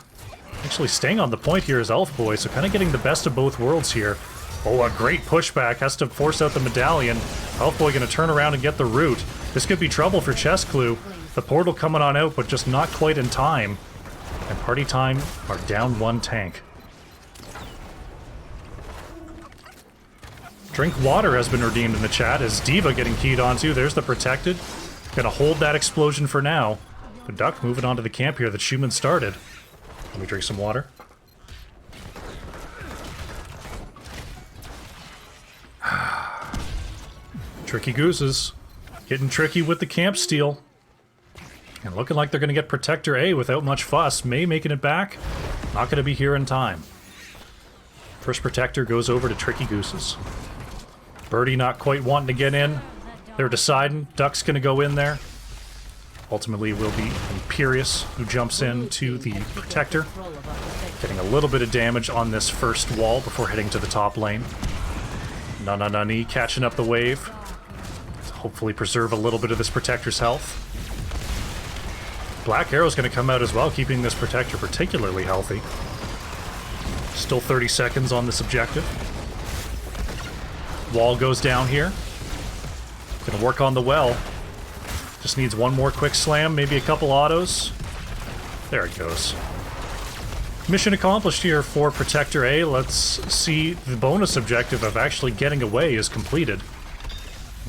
actually staying on the point here is Elfboy, so kind of getting the best of both worlds here. Oh, a great pushback, has to force out the medallion. Elfboy going to turn around and get the root. This could be trouble for Chest Clue. The portal coming on out, but just not quite in time. And Party Time are down one tank. Drink water has been redeemed in the chat as D.Va getting keyed onto. There's the Protected. Gonna hold that explosion for now. But Duck moving on to the camp here that Schumann started. Let me drink some water. Tricky Gooses getting tricky with the camp steal. And looking like they're gonna get Protector A without much fuss. May making it back. Not gonna be here in time. First Protector goes over to Tricky Gooses. Birdie not quite wanting to get in. They're deciding. Duck's gonna go in there. Ultimately will be Imperious, who jumps in to the Protector. Getting a little bit of damage on this first wall before heading to the top lane. Nani catching up the wave. To hopefully preserve a little bit of this Protector's health. Black Arrow's gonna come out as well, keeping this Protector particularly healthy. Still 30 seconds on this objective. Wall goes down here. Gonna work on the well. Just needs one more quick slam, maybe a couple autos. There it goes. Mission accomplished here for Protector A. Let's see the bonus objective of actually getting away is completed.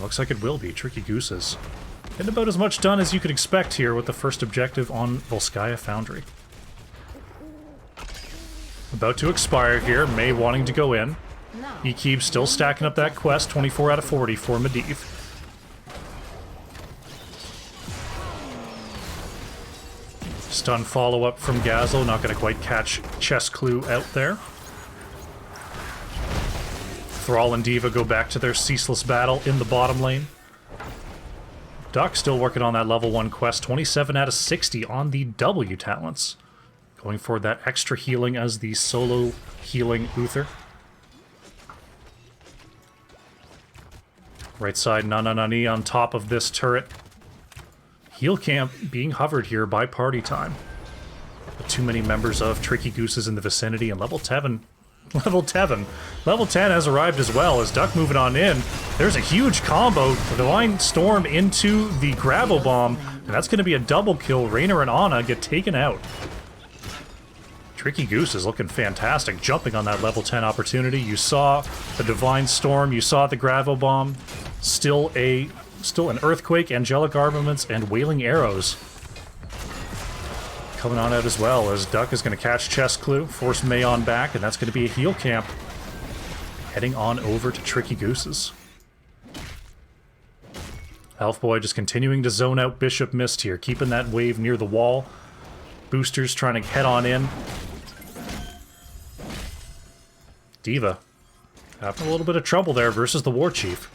Looks like it will be. Tricky Gooses. Getting about as much done as you could expect here with the first objective on Volskaya Foundry. About to expire here. May wanting to go in. E-Keep still stacking up that quest. 24 out of 40 for Medivh. Stun follow-up from Gazlo. Not going to quite catch Chest Clue out there. Thrall and D.Va go back to their ceaseless battle in the bottom lane. Duck still working on that level 1 quest. 27 out of 60 on the W talents. Going for that extra healing as the solo healing Uther. Right side, Nananani on top of this turret. Heal camp being hovered here by party time. But too many members of Tricky Gooses in the vicinity, and level 10 has arrived as well, as Duck moving on in. There's a huge combo. The Divine Storm into the Gravel Bomb, and that's going to be a double kill. Raynor and Ana get taken out. Tricky Goose is looking fantastic, jumping on that level 10 opportunity. You saw the Divine Storm, you saw the Gravel Bomb. Still an Earthquake, Angelic Armaments, and Wailing Arrows coming on out as well, as Duck is going to catch Chest Clue, force May on back, and that's going to be a heal camp. Heading on over to Tricky Gooses. Elf Boy just continuing to zone out Bishop Mist here, keeping that wave near the wall. Boosters trying to head on in. D.Va having a little bit of trouble there versus the War Chief.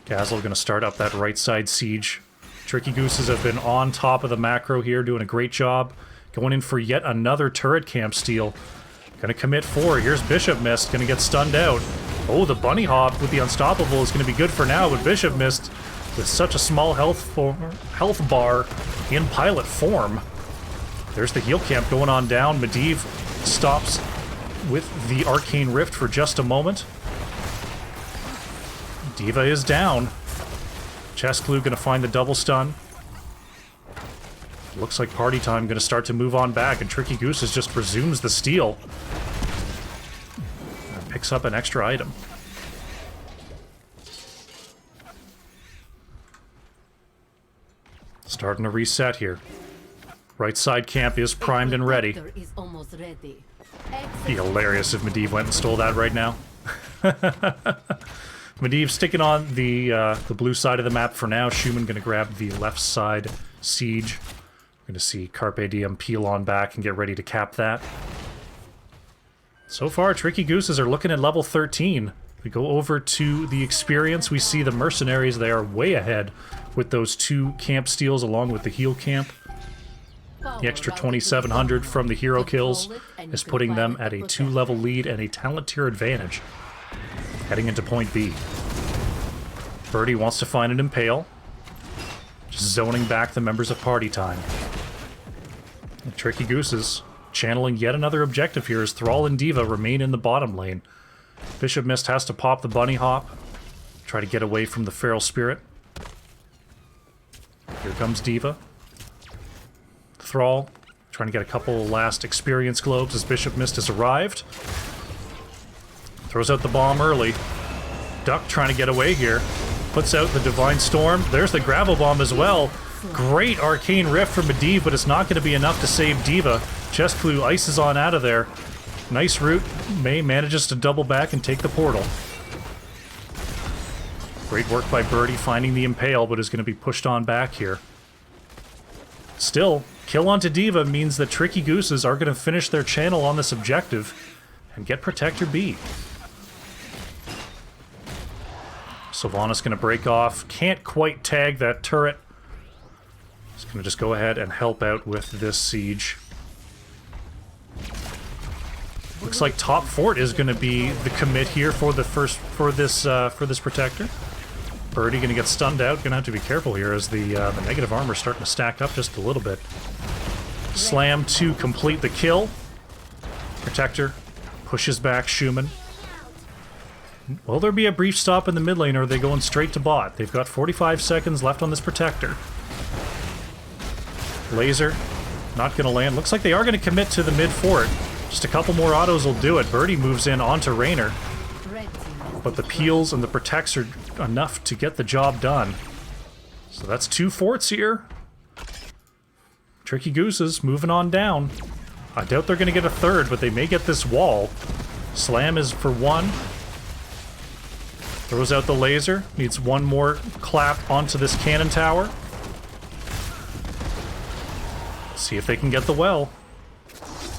Gazelle going to start up that right side siege. Tricky Gooses have been on top of the macro here, doing a great job. Going in for yet another turret camp steal. Going to commit 4. Here's Bishop Mist, going to get stunned out. Oh, the bunny hop with the Unstoppable is going to be good for now, but Bishop Mist with such a small health bar in pilot form. There's the heal camp going on down. Medivh stops with the Arcane Rift for just a moment. D.Va is down. Chest Clue going to find the double stun. Looks like party time going to start to move on back, and Tricky Gooses just resumes the steal. And picks up an extra item. Starting to reset here. Right side camp is primed and ready. Be hilarious if Medivh went and stole that right now. Medivh sticking on the blue side of the map for now. Schumann going to grab the left side siege. We're going to see Carpe Diem peel on back and get ready to cap that. So far, Tricky Gooses are looking at level 13. We go over to the experience. We see the mercenaries. They are way ahead with those 2 camp steals along with the heal camp. The extra 2,700 from the hero kills is putting them at a 2-level lead and a talent tier advantage. Heading into point B. Birdie wants to find an Impale. Just zoning back the members of party time. And Tricky Gooses channeling yet another objective here as Thrall and D.Va remain in the bottom lane. Bishop Mist has to pop the bunny hop. Try to get away from the Feral Spirit. Here comes D.Va. Thrall trying to get a couple last experience globes as Bishop Mist has arrived. Throws out the bomb early. Duck trying to get away here. Puts out the Divine Storm. There's the Gravel Bomb as well. Great Arcane Rift from Medivh, but it's not going to be enough to save D.Va. Chest Clue ices on out of there. Nice route. May manages to double back and take the portal. Great work by Birdie finding the Impale, but is going to be pushed on back here. Still, kill onto D.Va means that Tricky Gooses are going to finish their channel on this objective and get Protector B. Sylvanas going to break off. Can't quite tag that turret. He's going to just go ahead and help out with this siege. Looks like top fort is going to be the commit here for the for this protector. Birdie going to get stunned out. Going to have to be careful here as the negative armor starting to stack up just a little bit. Slam to complete the kill. Protector pushes back Schumann. Will there be a brief stop in the mid lane, or are they going straight to bot? They've got 45 seconds left on this Protector. Laser, not going to land. Looks like they are going to commit to the mid fort. Just a couple more autos will do it. Birdie moves in onto Raynor. But the peels and the protects are enough to get the job done. So that's 2 forts here. Tricky Gooses moving on down. I doubt they're going to get a third, but they may get this wall. Slam is for 1. Throws out the laser. Needs one more clap onto this cannon tower. See if they can get the well.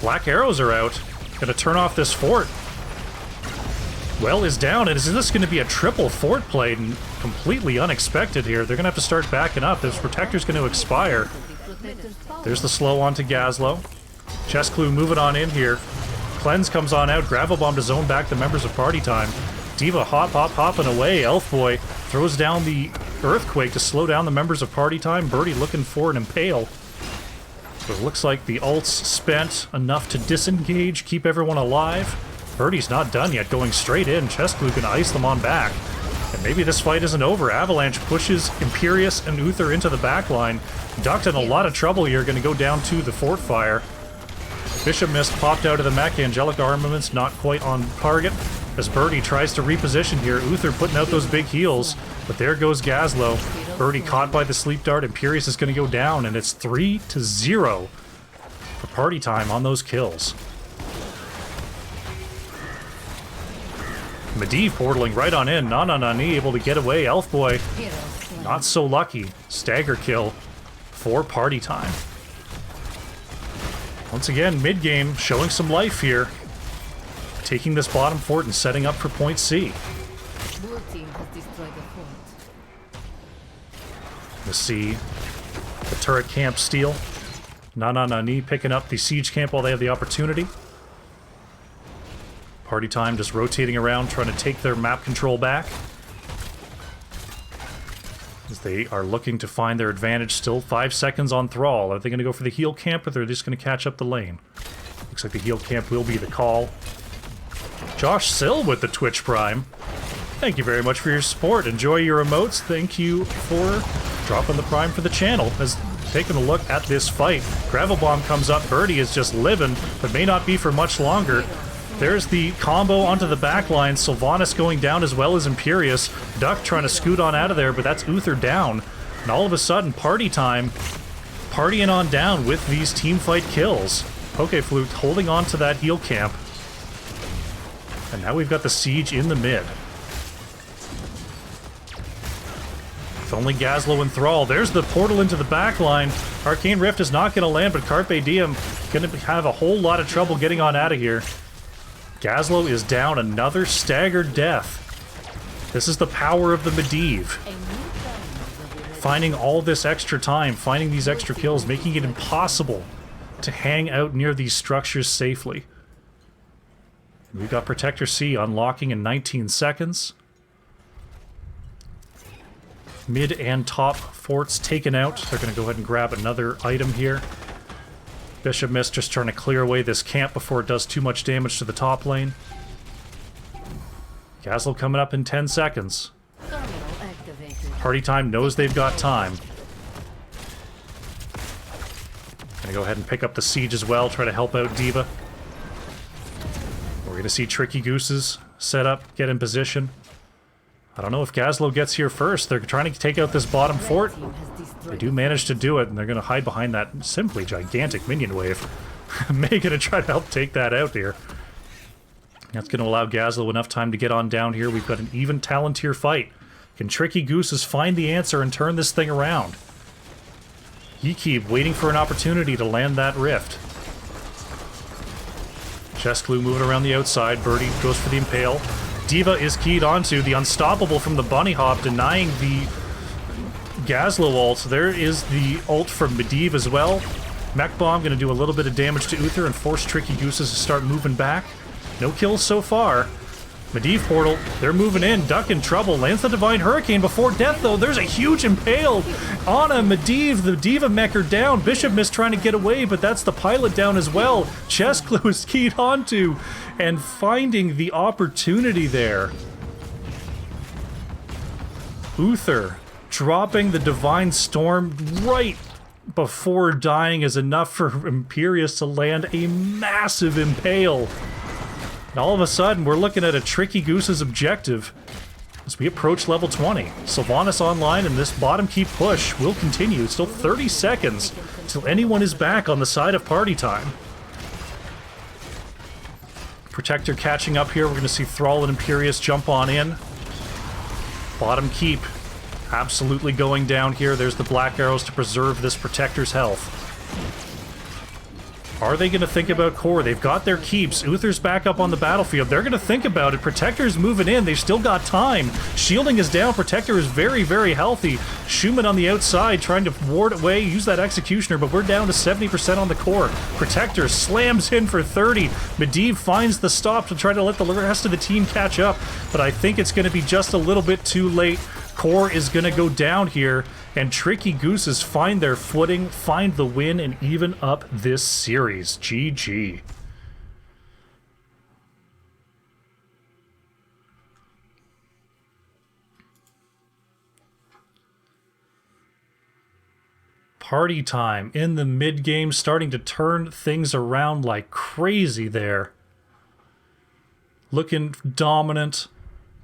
Black arrows are out. Gonna turn off this fort. Well is down, and is this going to be a triple fort play? Completely unexpected here. They're going to have to start backing up. This protector's going to expire. There's the slow onto Gazlo. Chestclue moving on in here. Cleanse comes on out. Gravel Bomb to zone back the members of Party Time. D.Va hopping away. Elf Boy throws down the Earthquake to slow down the members of Party Time. Birdie looking for an Impale. So it looks like the ult's spent enough to disengage, keep everyone alive. Birdie's not done yet, going straight in. Chestclue can ice them on back. And maybe this fight isn't over. Avalanche pushes Imperius and Uther into the backline. Ducked in a lot of trouble here, going to go down to the fort fire. Bishop Mist popped out of the mech. Angelic Armaments not quite on target. As Birdie tries to reposition here, Uther putting out those big heals. But there goes Gazlo. Birdie caught by the sleep dart. Imperius is going to go down, and it's 3-0 for Party Time on those kills. Medivh portaling right on in. Nani able to get away. Elf Boy not so lucky. Stagger kill for Party Time. Once again, mid-game showing some life here. Taking this bottom fort and setting up for point C. Blue team has destroyed the fort. Let's see the turret camp steal. Nani picking up the siege camp while they have the opportunity. Party Time just rotating around, trying to take their map control back. As they are looking to find their advantage. Still 5 seconds on Thrall. Are they going to go for the heal camp, or they're just going to catch up the lane? Looks like the heal camp will be the call. Josh Sill with the Twitch Prime. Thank you very much for your support. Enjoy your emotes. Thank you for dropping the Prime for the channel. As taking a look at this fight, Gravel Bomb comes up. Birdie is just living, but may not be for much longer. There's the combo onto the back line. Sylvanas going down as well as Imperius. Duck trying to scoot on out of there, but that's Uther down. And all of a sudden, Party Time partying on down with these team fight kills. Pokeflute holding on to that heal camp. And now we've got the siege in the mid. With only Gazlo and Thrall. There's the portal into the back line. Arcane Rift is not going to land, but Carpe Diem going to have a whole lot of trouble getting on out of here. Gazlo is down, another staggered death. This is the power of the Medivh. Finding all this extra time, finding these extra kills, making it impossible to hang out near these structures safely. We've got Protector C unlocking in 19 seconds. Mid and top forts taken out. They're going to go ahead and grab another item here. Bishop Mist just trying to clear away this camp before it does too much damage to the top lane. Gazlo coming up in 10 seconds. Party Time knows they've got time. Gonna go ahead and pick up the siege as well, try to help out D.Va. We're gonna see Tricky Gooses set up, get in position. I don't know if Gazlo gets here first. They're trying to take out this bottom fort. They do manage to do it, and they're going to hide behind that simply gigantic minion wave. May gonna try to help take that out here. That's going to allow Gazlo enough time to get on down here. We've got an even Talontier fight. Can Tricky Gooses find the answer and turn this thing around? Yikeeb waiting for an opportunity to land that rift. Chestclue moving around the outside. Birdie goes for the Impale. D.Va is keyed onto the Unstoppable from the Bunny Hop, denying the Gazlo ult. There is the ult from Medivh as well. Mech Bomb going to do a little bit of damage to Uther and force Tricky Gooses to start moving back. No kills so far. Medivh portal, they're moving in. Duck in trouble. Lands the Divine Hurricane before death, though. There's a huge Impale on a Medivh. The D.Va mecher down. Bishop Mist trying to get away, but that's the pilot down as well. Chestclue is keyed onto and finding the opportunity there. Uther dropping the Divine Storm right before dying is enough for Imperius to land a massive Impale. And all of a sudden, we're looking at a Tricky Goose's objective as we approach level 20. Sylvanas online, and this bottom keep push will continue. Still 30 seconds till anyone is back on the side of Party Time. Protector catching up here. We're going to see Thrall and Imperius jump on in. Bottom keep absolutely going down here. There's the Black Arrows to preserve this Protector's health. Are they going to think about core? They've got their keeps. Uther's back up on the battlefield. They're going to think about it. Protector's moving in. They've still got time. Shielding is down. Protector is very, very healthy. Schumann on the outside trying to ward away, use that Executioner, but we're down to 70% on the core. Protector slams in for 30. Medivh finds the stop to try to let the rest of the team catch up, but I think it's going to be just a little bit too late. Core is going to go down here, and Tricky Gooses find their footing, find the win, and even up this series. GG. Party time in the mid-game, starting to turn things around like crazy there. Looking dominant.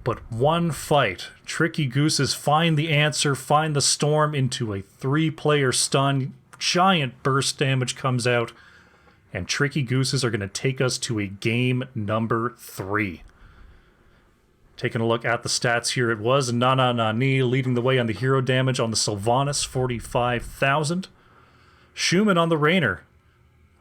But one fight, Tricky Gooses find the answer, find the storm into a 3-player stun. Giant burst damage comes out, and Tricky Gooses are going to take us to a game number 3. Taking a look at the stats here, it was Nana Nani leading the way on the hero damage on the Sylvanas, 45,000. Schumann on the Raynor,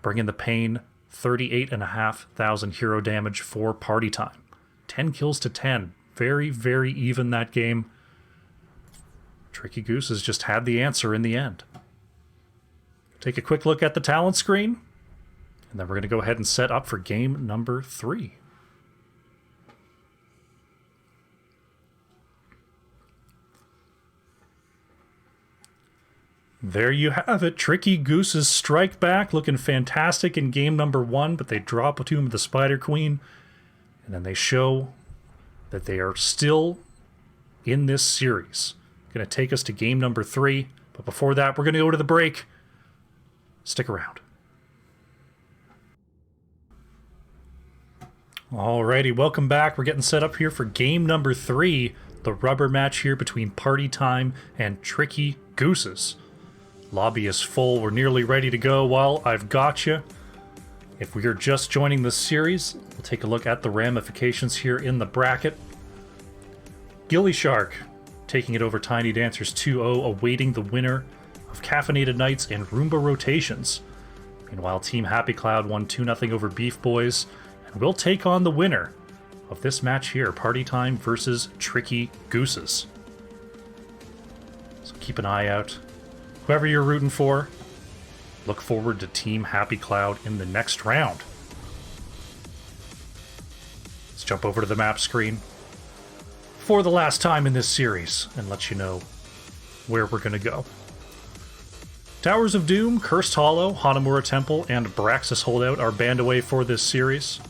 bringing the pain, 38,500 hero damage for party time. 10 kills to 10. Very, very even that game. Tricky Gooses just had the answer in the end. Take a quick look at the talent screen, and then we're going to go ahead and set up for game number 3. There you have it. Tricky Gooses strike back, looking fantastic in game number 1, but they drop a Tomb of the Spider Queen, and then they show that they are still in this series. Going to take us to game number 3. But before that, we're going to go to the break. Stick around. Alrighty, welcome back. We're getting set up here for game number 3. The rubber match here between Party Time and Tricky Gooses. Lobby is full. We're nearly ready to go. Well, I've got you. If we are just joining this series, we'll take a look at the ramifications here in the bracket. Gilly Shark taking it over Tiny Dancers 2-0, awaiting the winner of Caffeinated Nights and Roomba Rotations. Meanwhile, Team Happy Cloud won 2-0 over Beef Boys, and we'll take on the winner of this match here, Party Time versus Tricky Gooses. So keep an eye out. Whoever you're rooting for, look forward to Team Happy Cloud in the next round. Let's jump over to the map screen for the last time in this series and let you know where we're going to go. Towers of Doom, Cursed Hollow, Hanamura Temple, and Braxis Holdout are banned away for this series.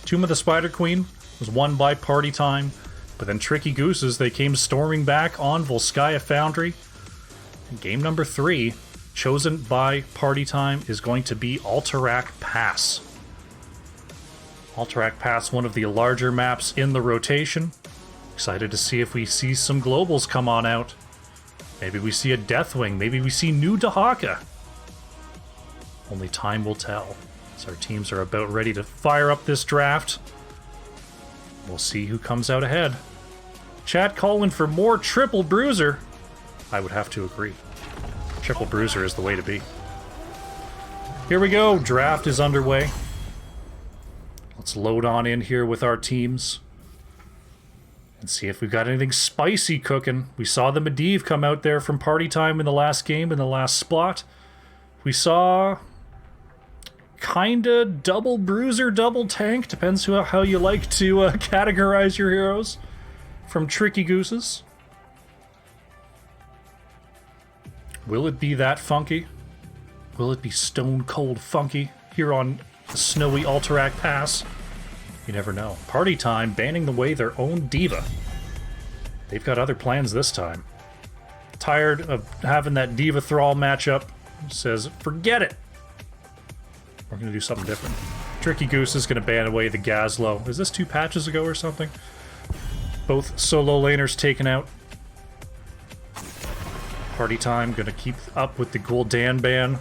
Tomb of the Spider Queen was won by Party Time, but then Tricky Gooses, they came storming back on Volskaya Foundry. And game number 3, chosen by Party Time, is going to be Alterac Pass. Alterac Pass, one of the larger maps in the rotation. Excited to see if we see some globals come on out. Maybe we see a Deathwing. Maybe we see new Dahaka. Only time will tell. So our teams are about ready to fire up this draft. We'll see who comes out ahead. Chat calling for more Triple Bruiser. I would have to agree. Triple Bruiser is the way to be. Here we go. Draft is underway. Let's load on in here with our teams and see if we've got anything spicy cooking. We saw the Medivh come out there from Party Time in the last game, in the last spot. We saw kinda double bruiser, double tank, depends how you like to categorize your heroes, from Tricky Gooses. Will it be that funky? Will it be stone cold funky here on the snowy Alterac Pass? You never know. Party Time banning away their own diva. They've got other plans this time. Tired of having that Diva Thrall matchup. Says, forget it. We're going to do something different. Tricky Goose is going to ban away the Gazlowe. Is this 2 patches ago or something? Both solo laners taken out. Party Time going to keep up with the Gul'dan ban.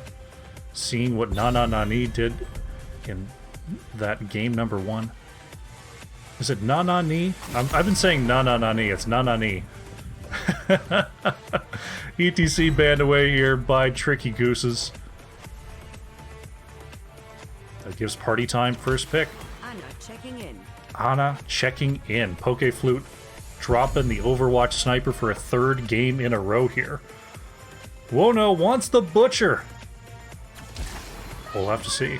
Seeing what Nana Nani did in that game number 1. Is it Nana-ni? I've been saying Nana-nani. It's Nana-ni. ETC banned away here by Tricky Gooses. That gives Party Time first pick. Anna checking in. Anna checking in. Poke Flute dropping the Overwatch Sniper for a third game in a row here. Wono wants the Butcher. We'll have to see.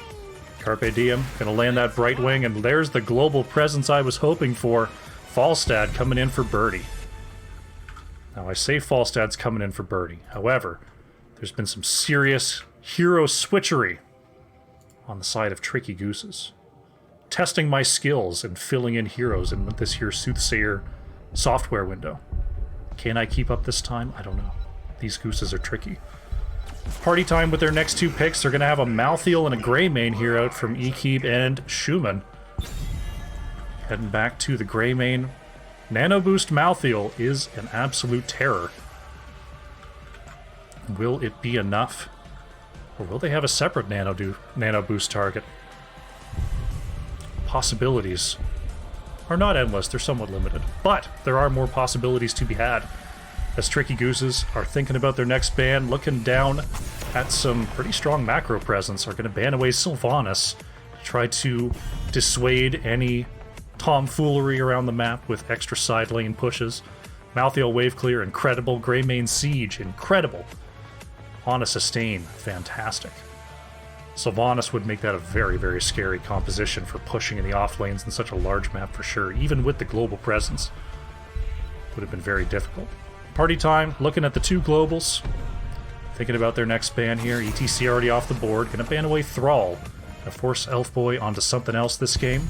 Carpe Diem gonna land that Brightwing, and there's the global presence I was hoping for. Falstad coming in for Birdie. Now I say Falstad's coming in for Birdie. However, there's been some serious hero switchery on the side of Tricky Gooses. Testing my skills and filling in heroes in this here Soothsayer software window. Can I keep up this time? I don't know. These Gooses are tricky. Party Time with their next two picks. They're going to have a Malthael and a Greymane here out from Ekeb and Schumann. Heading back to the Greymane. Nano Boost Malthael is an absolute terror. Will it be enough? Or will they have a separate Nano Boost target? Possibilities are not endless, they're somewhat limited. But there are more possibilities to be had. As Tricky Gooses are thinking about their next ban, looking down at some pretty strong macro presence, are going to ban away Sylvanas, try to dissuade any tomfoolery around the map with extra side lane pushes. Malthael Wave Clear, incredible. Greymane Siege, incredible. On a sustain, fantastic. Sylvanas would make that a very, very scary composition for pushing in the off lanes in such a large map for sure. Even with the global presence, would have been very difficult. Party Time, looking at the two globals. Thinking about their next ban here. ETC already off the board. Gonna ban away Thrall. Gonna force Elfboy onto something else this game.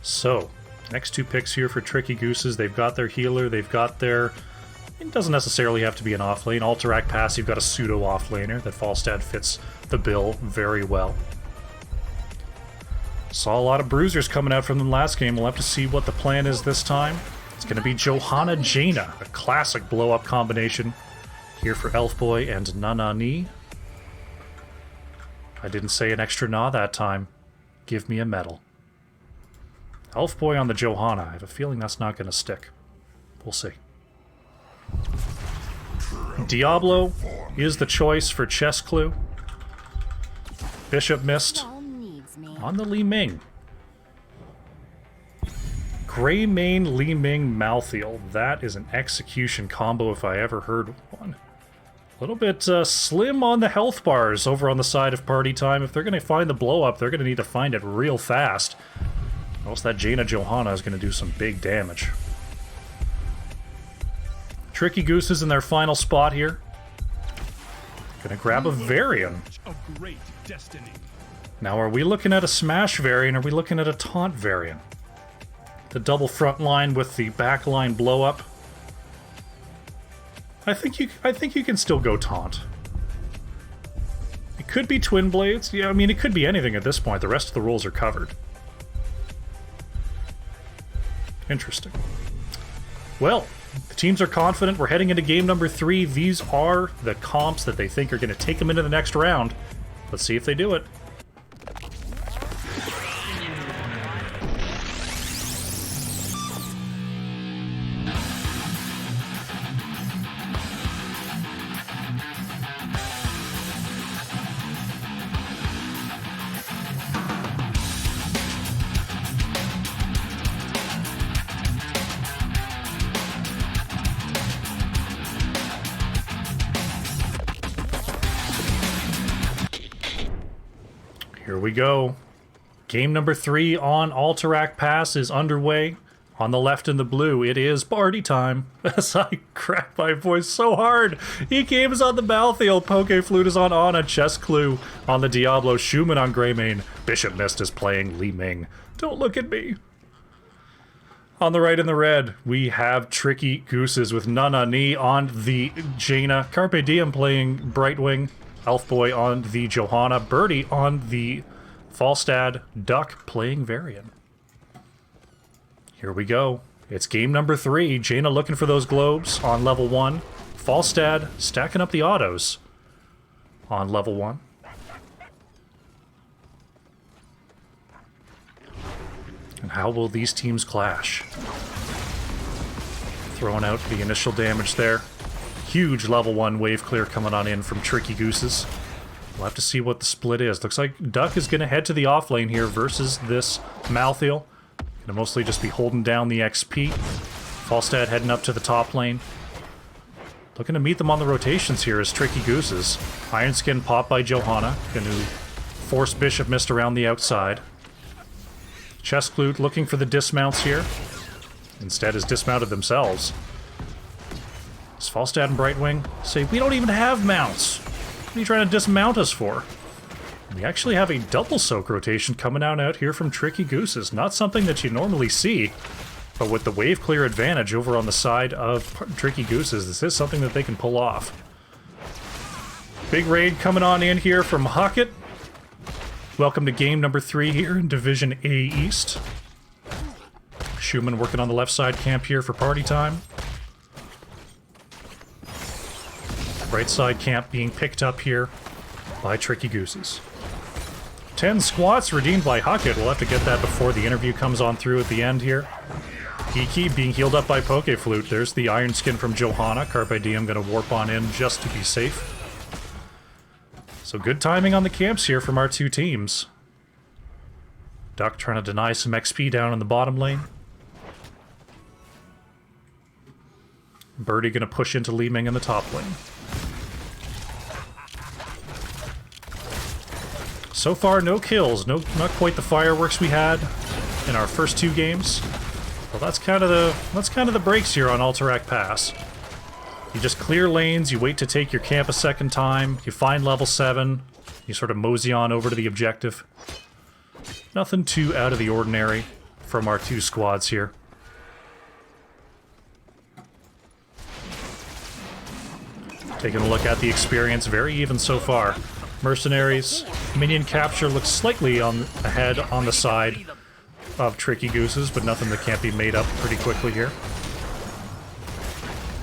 So, next two picks here for Tricky Gooses. They've got their healer, they've got their... It doesn't necessarily have to be an offlane. Alterac passive, got a pseudo offlaner that Falstad fits the bill very well. Saw a lot of bruisers coming out from them last game. We'll have to see what the plan is this time. It's going to be Johanna Jaina, a classic blow-up combination here for Elfboy and Nanani. I didn't say an extra na that time. Give me a medal. Elfboy on the Johanna. I have a feeling that's not going to stick. We'll see. Diablo is the choice for Chess Clue. Bishop missed on the Li Ming. Greymane, Li Ming, Malthael. That is an execution combo if I ever heard one. A little bit slim on the health bars over on the side of Party Time. If they're going to find the blow-up, they're going to need to find it real fast. Or else that Jaina Johanna is going to do some big damage. Tricky Gooses in their final spot here. Gonna grab a Varian. Now, are we looking at a Smash Varian, or are we looking at a Taunt Varian? The double front line with the back line blow up. I think you can still go Taunt. It could be Twin Blades. Yeah, I mean, it could be anything at this point. The rest of the rules are covered. Interesting. Well, the teams are confident. We're heading into game number 3. These are the comps that they think are going to take them into the next round. Let's see if they do it. Here we go. Game number 3 on Alterac Pass is underway. On the left in the blue, it is Party Time. As I crack my voice so hard. Ekeb is on the Malthael. Poke Flute is on Ana. Chess Clue on the Diablo. Schumann on Greymane. Bishop Mist is playing Li Ming. Don't look at me. On the right in the red, we have Tricky Gooses with Nanani on the Jaina. Carpe Diem playing Brightwing. Elfboy on the Johanna. Birdie on the Falstad. Duck playing Varian. Here we go. It's game number 3. Jaina looking for those globes on level 1. Falstad stacking up the autos on level 1. And how will these teams clash? Throwing out the initial damage there. huge level 1 wave clear coming on in from Tricky Gooses. We'll have to see what the split is. Looks like Duck is going to head to the off lane here versus this Malthael. Going to mostly just be holding down the XP. Falstad heading up to the top lane. Looking to meet them on the rotations here is Tricky Gooses. Iron Skin popped by Johanna. Going to force Bishop Mist around the outside. Chestclute looking for the dismounts here. Instead is dismounted themselves. As Falstad and Brightwing say, we don't even have mounts. What are you trying to dismount us for? We actually have a double soak rotation coming out here from Tricky Gooses. Not something that you normally see, but with the wave clear advantage over on the side of Tricky Gooses, this is something that they can pull off. Big raid coming on in here from Huckett. Welcome to game number 3 here in Division A East. Schumann working on the left side camp here for party time. Right side camp being picked up here by Tricky Gooses. 10 squats redeemed by Huckett. We'll have to get that before the interview comes on through at the end here. Iki being healed up by Pokeflute. There's the Iron Skin from Johanna. Carpe Diem gonna warp on in just to be safe. So good timing on the camps here from our two teams. Duck trying to deny some XP down in the bottom lane. Birdie gonna push into Li Ming in the top lane. So far, no kills. Not quite the fireworks we had in our first 2 games. Well, that's kind of the breaks here on Alterac Pass. You just clear lanes, you wait to take your camp a second time, you find level 7, you sort of mosey on over to the objective. Nothing too out of the ordinary from our 2 squads here. Taking a look at the experience, very even so far. Mercenaries, minion capture looks slightly ahead on the side of Tricky Gooses, but nothing that can't be made up pretty quickly here.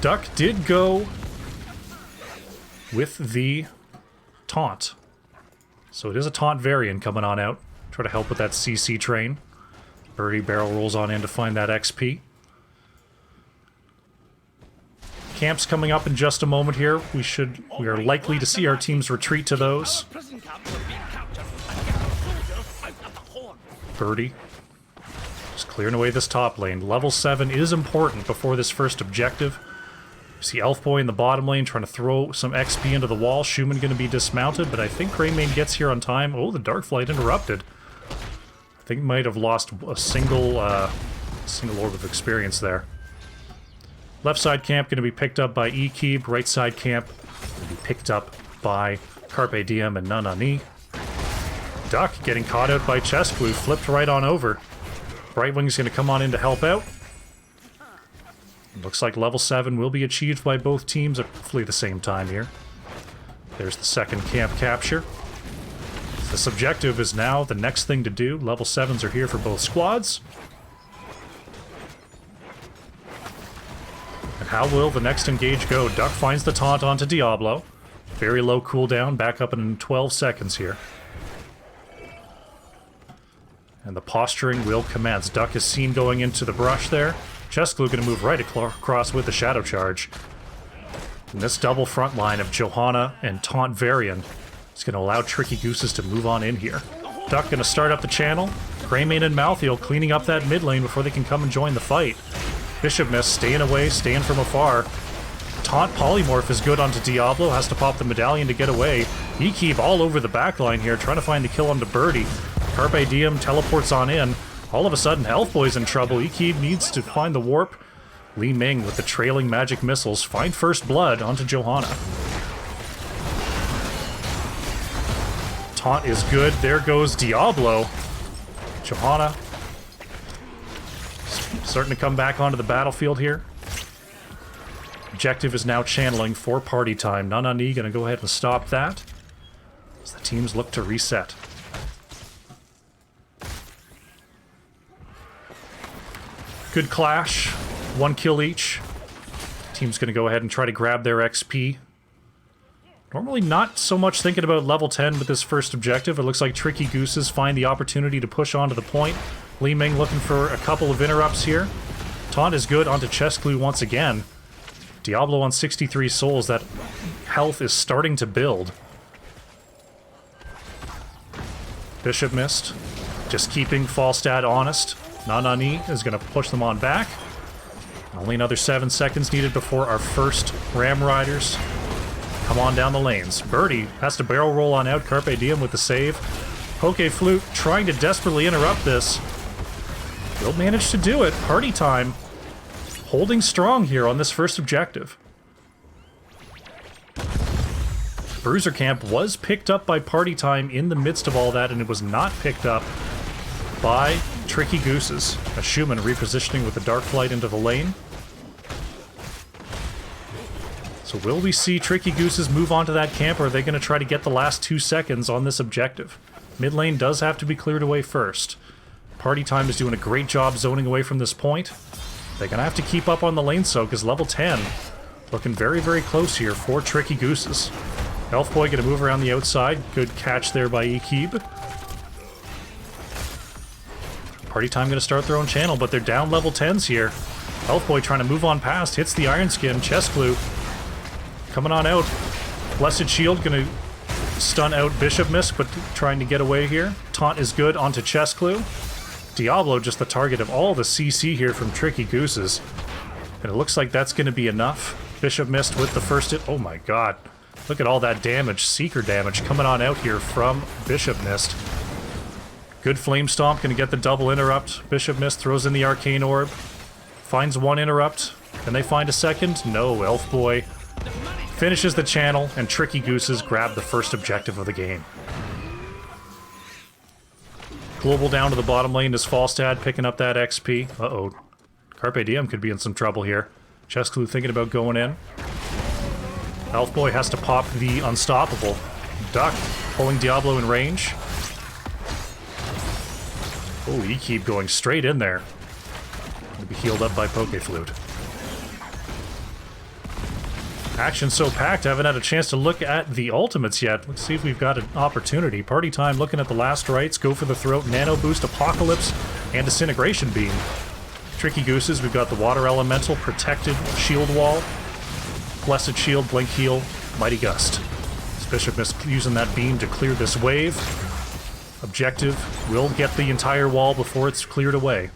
Duck did go with the taunt. So it is a taunt variant coming on out. Try to help with that CC train. Birdie barrel rolls on in to find that XP. Camps coming up in just a moment here. We are likely to see our teams retreat to those. Birdie just clearing away this top lane. Level 7 is important before this first objective. You see Elf Boy in the bottom lane trying to throw some XP into the wall. Schumann going to be dismounted, but I think Greymane gets here on time. Oh, the Dark Flight interrupted. I think might have lost a single orb of experience there. Left side camp going to be picked up by E-Keep. Right side camp going to be picked up by Carpe Diem and Nanani. Duck getting caught out by Chestclute, flipped right on over. Brightwing's going to come on in to help out. Looks like level 7 will be achieved by both teams at roughly the same time here. There's the second camp capture. This objective is now the next thing to do. Level 7s are here for both squads. And how will the next engage go? Duck finds the taunt onto Diablo. Very low cooldown, back up in 12 seconds here. And the posturing will commence. Duck is seen going into the brush there. Chestclute going to move right across with the Shadow Charge. And this double front line of Johanna and Taunt Varian is going to allow Tricky Gooses to move on in here. Duck going to start up the channel. Greymane and Malthael cleaning up that mid lane before they can come and join the fight. Bishop Mist staying away, staying from afar. Taunt Polymorph is good onto Diablo, has to pop the medallion to get away. E-Keep all over the backline here, trying to find the kill onto Birdie. Carpe Diem teleports on in. All of a sudden, Elf Boy's in trouble. E-Keep needs to find the warp. Li Ming with the trailing magic missiles. Find first blood onto Johanna. Taunt is good. There goes Diablo. Johanna starting to come back onto the battlefield here. Objective is now channeling for party time. Nanani gonna go ahead and stop that as the teams look to reset. Good clash. 1 kill each. Team's gonna go ahead and try to grab their XP. Normally not so much thinking about level 10 with this first objective. It looks like Tricky Gooses find the opportunity to push onto the point. Li Ming looking for a couple of interrupts here. Taunt is good onto Chestclute once again. Diablo on 63 souls. That health is starting to build. Bishop missed. Just keeping Falstad honest. Nanani is going to push them on back. Only another 7 seconds needed before our first Ram Riders come on down the lanes. Birdie has to barrel roll on out. Carpe Diem with the save. Poke Flute trying to desperately interrupt this. Will manage to do it. Party Time holding strong here on this first objective. Bruiser Camp was picked up by Party Time in the midst of all that, and it was not picked up by Tricky Gooses. A Schumann repositioning with the Dark Flight into the lane. So will we see Tricky Gooses move on to that camp, or are they going to try to get the last 2 seconds on this objective? Mid lane does have to be cleared away first. Party Time is doing a great job zoning away from this point. They're going to have to keep up on the lane soak as level 10. Looking very, very close here for Tricky Gooses. Elf Boy going to move around the outside. Good catch there by Ekib. Party Time going to start their own channel, but they're down level 10s here. Elf Boy trying to move on past. Hits the Iron Skin. Chest Glue coming on out. Blessed Shield going to stun out Bishop Miss, but trying to get away here. Taunt is good onto Chest Glue. Diablo just the target of all the CC here from Tricky Gooses. And it looks like that's going to be enough. Bishop missed with the first hit. Oh my god. Look at all that damage, Seeker damage coming on out here from Bishop Mist. Good Flame Stomp, gonna get the double interrupt. Bishop Mist throws in the Arcane Orb. Finds one interrupt. Can they find a second? No, Elf Boy finishes the channel, and Tricky Gooses grab the first objective of the game. Global down to the bottom lane is Falstad picking up that XP. Uh-oh. Carpe Diem could be in some trouble here. Chest Glue thinking about going in. Elf Boy has to pop the Unstoppable. Duck pulling Diablo in range. Oh, Ekib going straight in there. Gonna be healed up by Poke Flute. Action so packed, I haven't had a chance to look at the ultimates yet. Let's see if we've got an opportunity. Party Time looking at the last rites. Go for the throat, Nano Boost, Apocalypse, and Disintegration Beam. Tricky Gooses, we've got the Water Elemental, Protected Shield Wall. Blessed Shield, Blink Heal, Mighty Gust. Bishop is using that beam to clear this wave. Objective will get the entire wall before it's cleared away.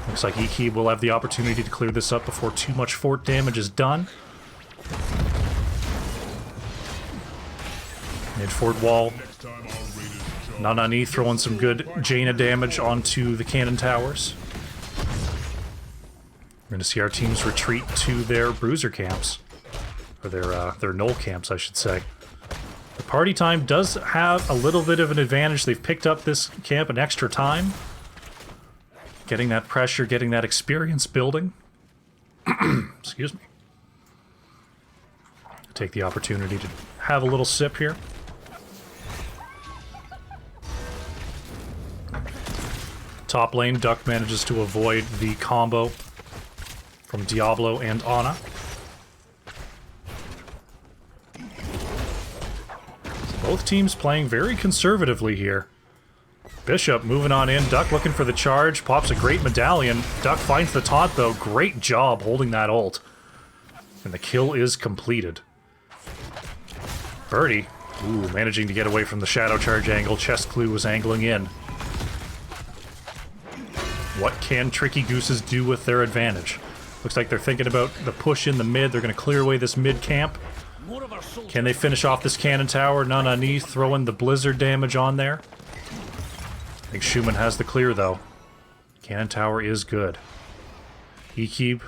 Looks like Ekib will have the opportunity to clear this up before too much fort damage is done. Mid-fort wall. Nanani throwing some good Jaina damage onto the cannon towers. We're going to see our teams retreat to their bruiser camps. Or their knoll camps, I should say. The Party Time does have a little bit of an advantage. They've picked up this camp an extra time. Getting that pressure, getting that experience building. Excuse me. Take the opportunity to have a little sip here. Top lane, Duck manages to avoid the combo from Diablo and Ana. Both teams playing very conservatively here. Bishop moving on in. Duck looking for the charge. Pops a great medallion. Duck finds the taunt though. Great job holding that ult. And the kill is completed. Birdie. Ooh, managing to get away from the shadow charge angle. Chest Clue was angling in. What can Tricky Gooses do with their advantage? Looks like they're thinking about the push in the mid. They're going to clear away this mid camp. Can they finish off this cannon tower? Nanani throwing the blizzard damage on there. I think Schumann has the clear though. Cannon tower is good. Ekib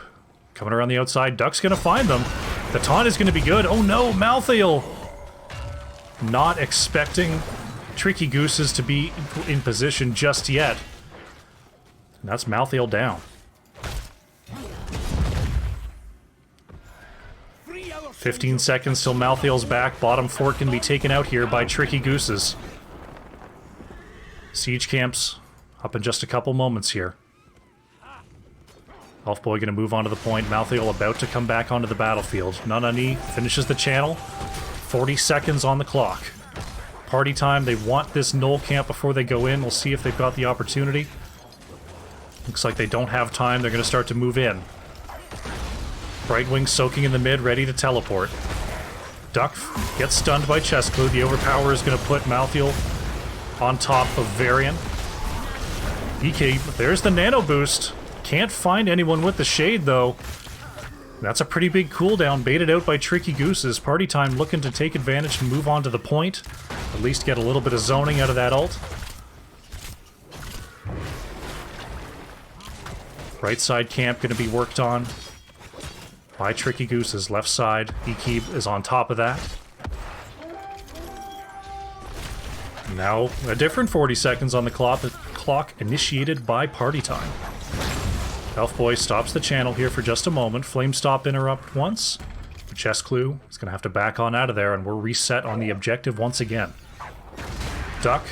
coming around the outside. Duck's gonna find them. The taunt is gonna be good. Oh no, Malthael! Not expecting Tricky Gooses to be in position just yet. And that's Malthael down. 15 seconds till Malthael's back. Bottom fort can be taken out here by Tricky Gooses. Siege camps up in just a couple moments here. Elf Boy gonna move onto the point. Malthael about to come back onto the battlefield. Nanani finishes the channel. 40 seconds on the clock. Party Time, they want this knoll camp before they go in. We'll see if they've got the opportunity. Looks like they don't have time. They're gonna start to move in. Right wing soaking in the mid, ready to teleport. Duck gets stunned by Chest Clue. The overpower is going to put Malthael on top of Varian. EK, there's the nano boost. Can't find anyone with the shade, though. That's a pretty big cooldown, baited out by Tricky Gooses. Party Time looking to take advantage and move on to the point. At least get a little bit of zoning out of that ult. Right side camp going to be worked on by Tricky Gooses. Left side, Ekeb is on top of that. Now, a different 40 seconds on the clock initiated by Party Time. Elf Boy stops the channel here for just a moment. Flame Stop interrupt once. Chest Clue is going to have to back on out of there, and we're reset on the objective once again. Duck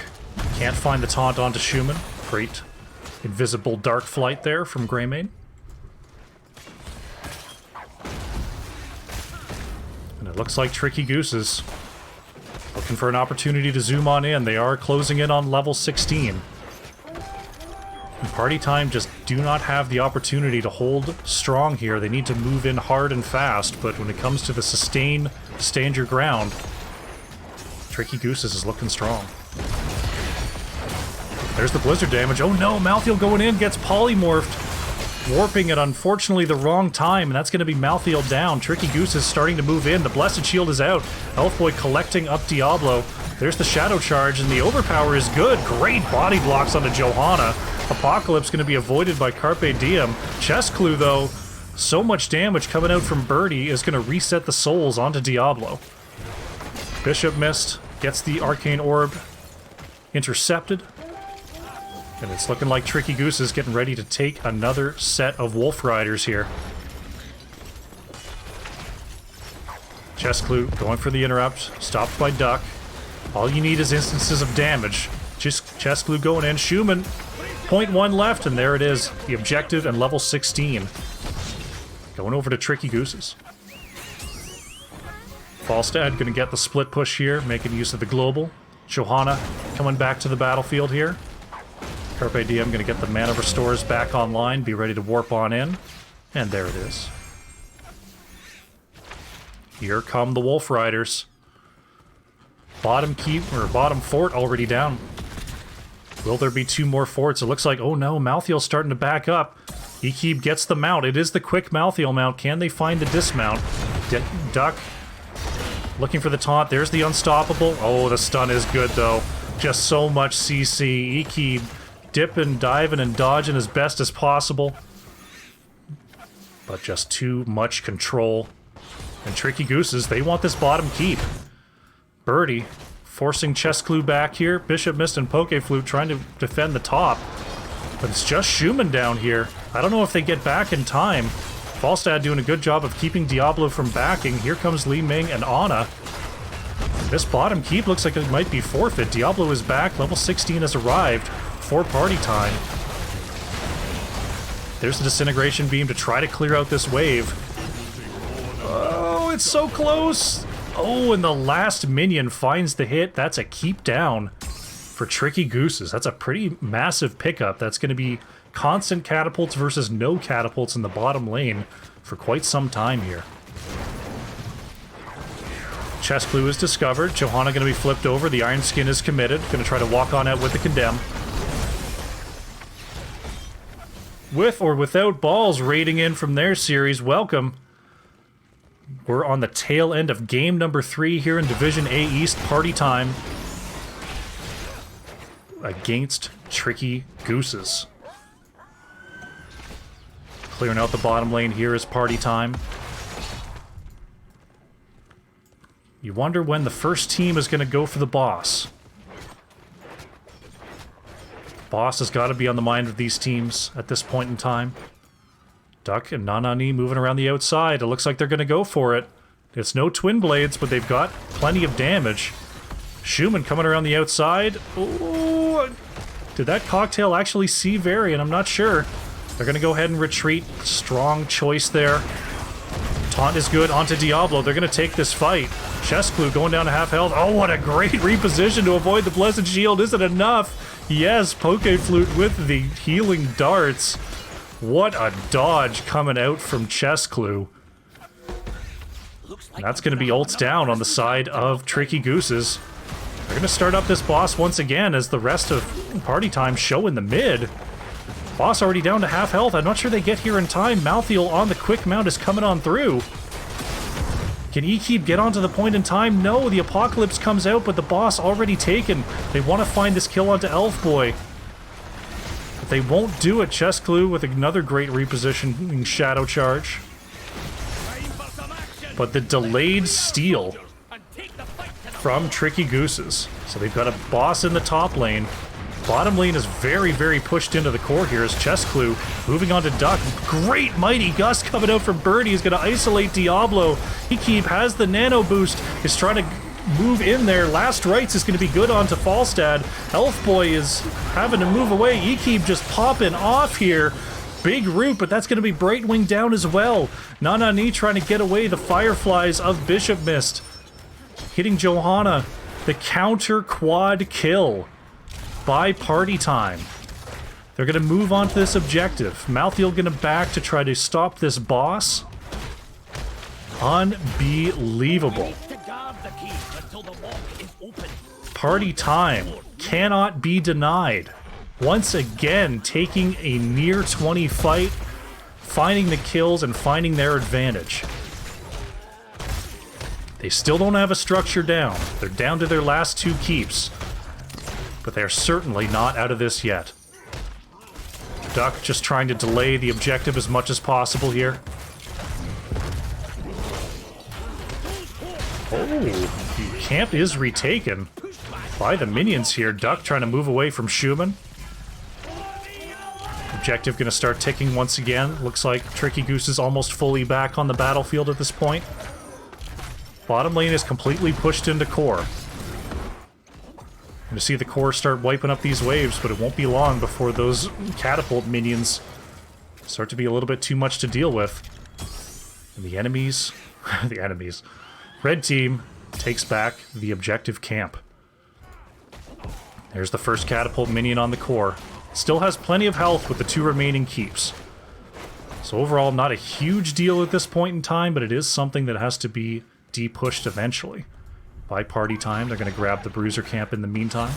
can't find the taunt onto Schumann. Great invisible dark flight there from Greymane. And it looks like Tricky Gooses looking for an opportunity to zoom on in. They are closing in on level 16. And Party Time just do not have the opportunity to hold strong here. They need to move in hard and fast, but when it comes to the sustain, stand your ground, Tricky Gooses is looking strong. There's the blizzard damage. Oh no, Malthael going in, gets polymorphed, warping at unfortunately the wrong time, and that's going to be Malthael down. Tricky Gooses starting to move in. The Blessed Shield is out. Elfboy collecting up Diablo. There's the Shadow Charge, and the overpower is good. Great body blocks onto Johanna. Apocalypse going to be avoided by Carpe Diem. Chest Clue, though, so much damage coming out from Birdie is going to reset the souls onto Diablo. Bishop missed, gets the Arcane Orb intercepted. And it's looking like Tricky Goose is getting ready to take another set of Wolf Riders here. Chest Clue going for the interrupt, stopped by Duck. All you need is instances of damage. Just Chest Clue going in. Schumann, 0.1 left, and there it is. The objective and level 16. Going over to Tricky Gooses. Falstad going to get the split push here, making use of the global. Johanna coming back to the battlefield here. Carpe Diem going to get the mana restores back online, be ready to warp on in. And there it is. Here come the Wolf Riders. Bottom keep, or bottom fort already down. Will there be two more forts? It looks like, oh no, Malthael's starting to back up. Ekeb gets the mount. It is the quick Malthael mount. Can they find the dismount? Duck looking for the taunt. There's the unstoppable. Oh, the stun is good though. Just so much CC. Ekeb dipping, diving, and dodging as best as possible. But just too much control. And Tricky Gooses, they want this bottom keep. Birdie forcing Chest Clue back here. Bishop Mist and Poke Flute trying to defend the top. But it's just Schumann down here. I don't know if they get back in time. Falstad doing a good job of keeping Diablo from backing. Here comes Li Ming and Ana. This bottom keep looks like it might be forfeit. Diablo is back. Level 16 has arrived for Party Time. There's the Disintegration Beam to try to clear out this wave. Oh, it's so close! Oh, and the last minion finds the hit. That's a keep down for Tricky Gooses. That's a pretty massive pickup. That's going to be constant catapults versus no catapults in the bottom lane for quite some time here. Chest Clue is discovered. Johanna going to be flipped over. The Iron Skin is committed. Going to try to walk on out with the Condemn. With or without balls raiding in from their series, welcome. We're on the tail end of game number 3 here in Division A East. Party Time against Tricky Gooses. Clearing out the bottom lane here is Party Time. You wonder when the first team is going to go for the boss. Boss has got to be on the mind of these teams at this point in time. Duck and Nanani moving around the outside. It looks like they're going to go for it. It's no Twin Blades, but they've got plenty of damage. Schumann coming around the outside. Ooh, did that cocktail actually see Varian? I'm not sure. They're going to go ahead and retreat. Strong choice there. Taunt is good onto Diablo. They're going to take this fight. Chest Clue going down to half health. Oh, what a great reposition to avoid the Blessed Shield. Is it enough? Yes, Poke Flute with the healing darts. What a dodge coming out from Chest Clue. And that's going to be ults down on the side of Tricky Gooses. They're going to start up this boss once again as the rest of Party Time show in the mid. Boss already down to half health. I'm not sure they get here in time. Malthiel on the quick mount is coming on through. Can Ekeep get onto the point in time? No, the Apocalypse comes out, but the boss already taken. They want to find this kill onto Elf Boy. But they won't do it. Chest Clue with another great repositioning Shadow Charge. But the delayed steal from Tricky Gooses. So they've got a boss in the top lane. Bottom lane is very, very pushed into the core here as Chest Clue moving on to Duck. Great Mighty Gust coming out from Birdie. He's going to isolate Diablo. Ekeep has the nano boost. Is trying to move in there. Last Rites is going to be good onto Falstad. Elf Boy is having to move away. Ekeep just popping off here. Big root, but that's going to be Brightwing down as well. Nanani trying to get away the Fireflies of Bishop Mist. Hitting Johanna. The counter quad kill by Party Time. They're going to move on to this objective. Malthiel going to back to try to stop this boss. Unbelievable. Party Time cannot be denied. Once again, taking a near 20 fight, finding the kills and finding their advantage. They still don't have a structure down. They're down to their last two keeps. But they're certainly not out of this yet. Duck just trying to delay the objective as much as possible here. Oh, the camp is retaken by the minions here. Duck trying to move away from Schumann. Objective going to start ticking once again. Looks like Tricky Goose is almost fully back on the battlefield at this point. Bottom lane is completely pushed into core. Going to see the core start wiping up these waves, but it won't be long before those catapult minions start to be a little bit too much to deal with. And the enemies... the enemies. Red team takes back the objective camp. There's the first catapult minion on the core. Still has plenty of health with the two remaining keeps. So overall, not a huge deal at this point in time, but it is something that has to be de-pushed eventually. By Party Time, they're going to grab the Bruiser camp in the meantime.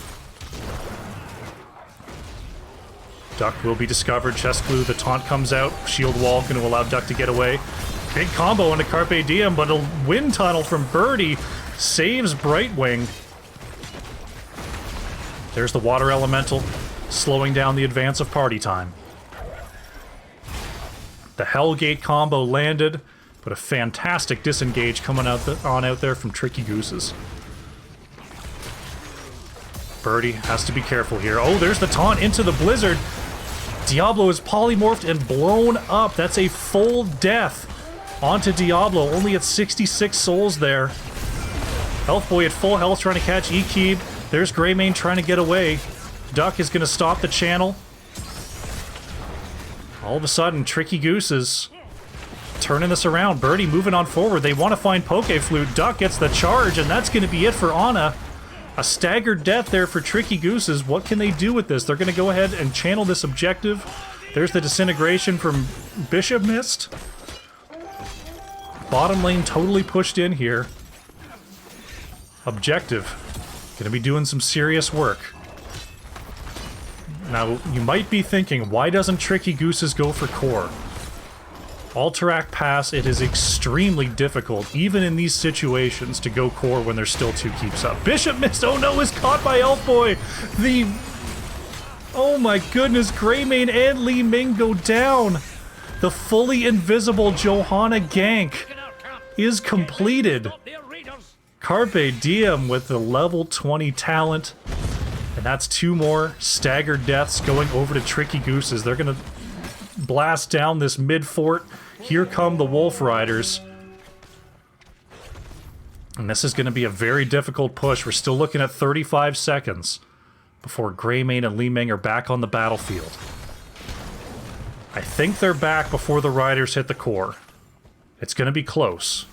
Duck will be discovered. Chest Clue, the taunt comes out. Shield wall going to allow Duck to get away. Big combo into Carpe Diem, but a wind tunnel from Birdie saves Brightwing. There's the Water Elemental, slowing down the advance of Party Time. The Hellgate combo landed, but a fantastic disengage coming out there from Tricky Gooses. Birdie has to be careful here. Oh, there's the taunt into the Blizzard. Diablo is polymorphed and blown up. That's a full death onto Diablo, only at 66 souls there. Elf Boy at full health trying to catch Ekeep. There's Greymane trying to get away. Duck is going to stop the channel. All of a sudden, Tricky Gooses turning this around. Birdie moving on forward. They want to find Poke Flute. Duck gets the charge, and that's going to be it for Ana. A staggered death there for Tricky Gooses. What can they do with this? They're going to go ahead and channel this objective. There's the disintegration from Bishop Mist. Bottom lane totally pushed in here. Objective. Going to be doing some serious work. Now, you might be thinking, why doesn't Tricky Gooses go for core? Alterac Pass, it is extremely difficult, even in these situations, to go core when there's still two keeps up. Bishop Mist, oh no, is caught by Elf Boy! Oh my goodness, Greymane and Li Ming go down! The fully invisible Johanna gank is completed. Carpe Diem with the level 20 talent. And that's two more staggered deaths going over to Tricky Gooses. They're going to blast down this mid-fort. Here come the Wolf Riders. And this is going to be a very difficult push. We're still looking at 35 seconds before Greymane and Li Ming are back on the battlefield. I think they're back before the Riders hit the core. It's going to be close.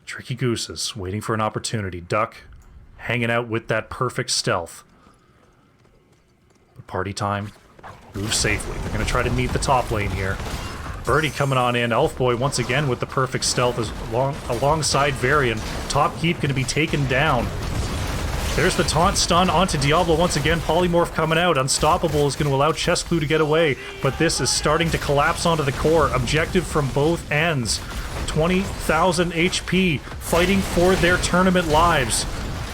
Tricky Gooses waiting for an opportunity. Duck hanging out with that perfect stealth. But Party Time moves safely. They're going to try to meet the top lane here. Birdie coming on in. Elfboy once again with the perfect stealth alongside Varian. Top Keep going to be taken down. There's the taunt stun onto Diablo once again. Polymorph coming out. Unstoppable is going to allow Chessclue to get away, but this is starting to collapse onto the core. Objective from both ends. 20,000 HP, fighting for their tournament lives.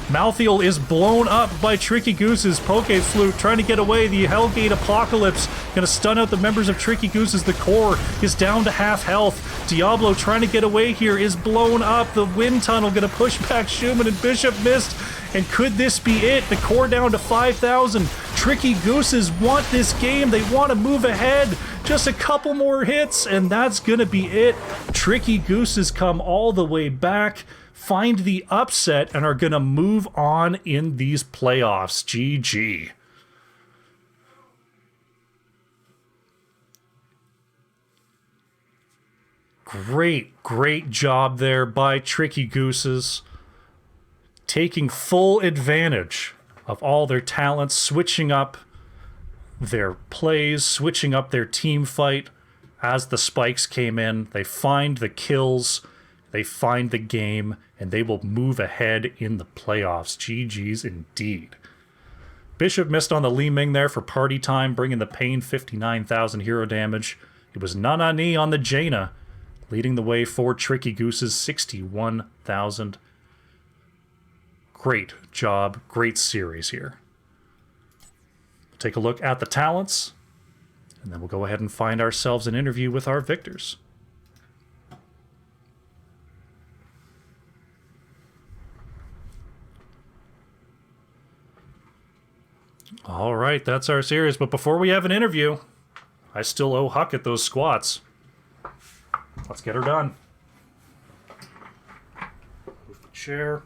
Malthiel is blown up by Tricky Gooses. Poke Flute trying to get away. The Hellgate Apocalypse going to stun out the members of Tricky Gooses. The core is down to half health. Diablo trying to get away here is blown up. The Wind Tunnel going to push back Schumann, and Bishop missed. And could this be it? The core down to 5,000. Tricky Gooses want this game. They want to move ahead. Just a couple more hits, and that's going to be it. Tricky Gooses come all the way back, find the upset, and are going to move on in these playoffs. GG. Great job there by Tricky Gooses. Taking full advantage of all their talents, switching up their plays, switching up their team fight as the spikes came in. They find the kills, they find the game, and they will move ahead in the playoffs. GG's indeed. Bishop missed on the Li Ming there for party time, bringing the pain 59,000 hero damage. It was Nanani on the Jaina, leading the way for Tricky Gooses, 61,000. Great job, great series here. Take a look at the talents, and then we'll go ahead and find ourselves an interview with our victors. All right, that's our series, but before we have an interview, I still owe Huckett those squats. Let's get her done. Move the chair.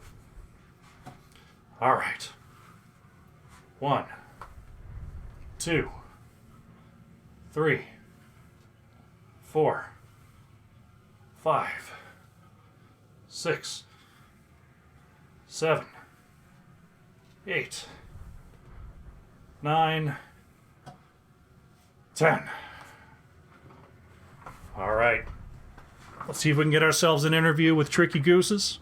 All right. 1, 2, 3, 4, 5, 6, 7, 8, 9, 10. All right. Let's see if we can get ourselves an interview with Tricky Gooses.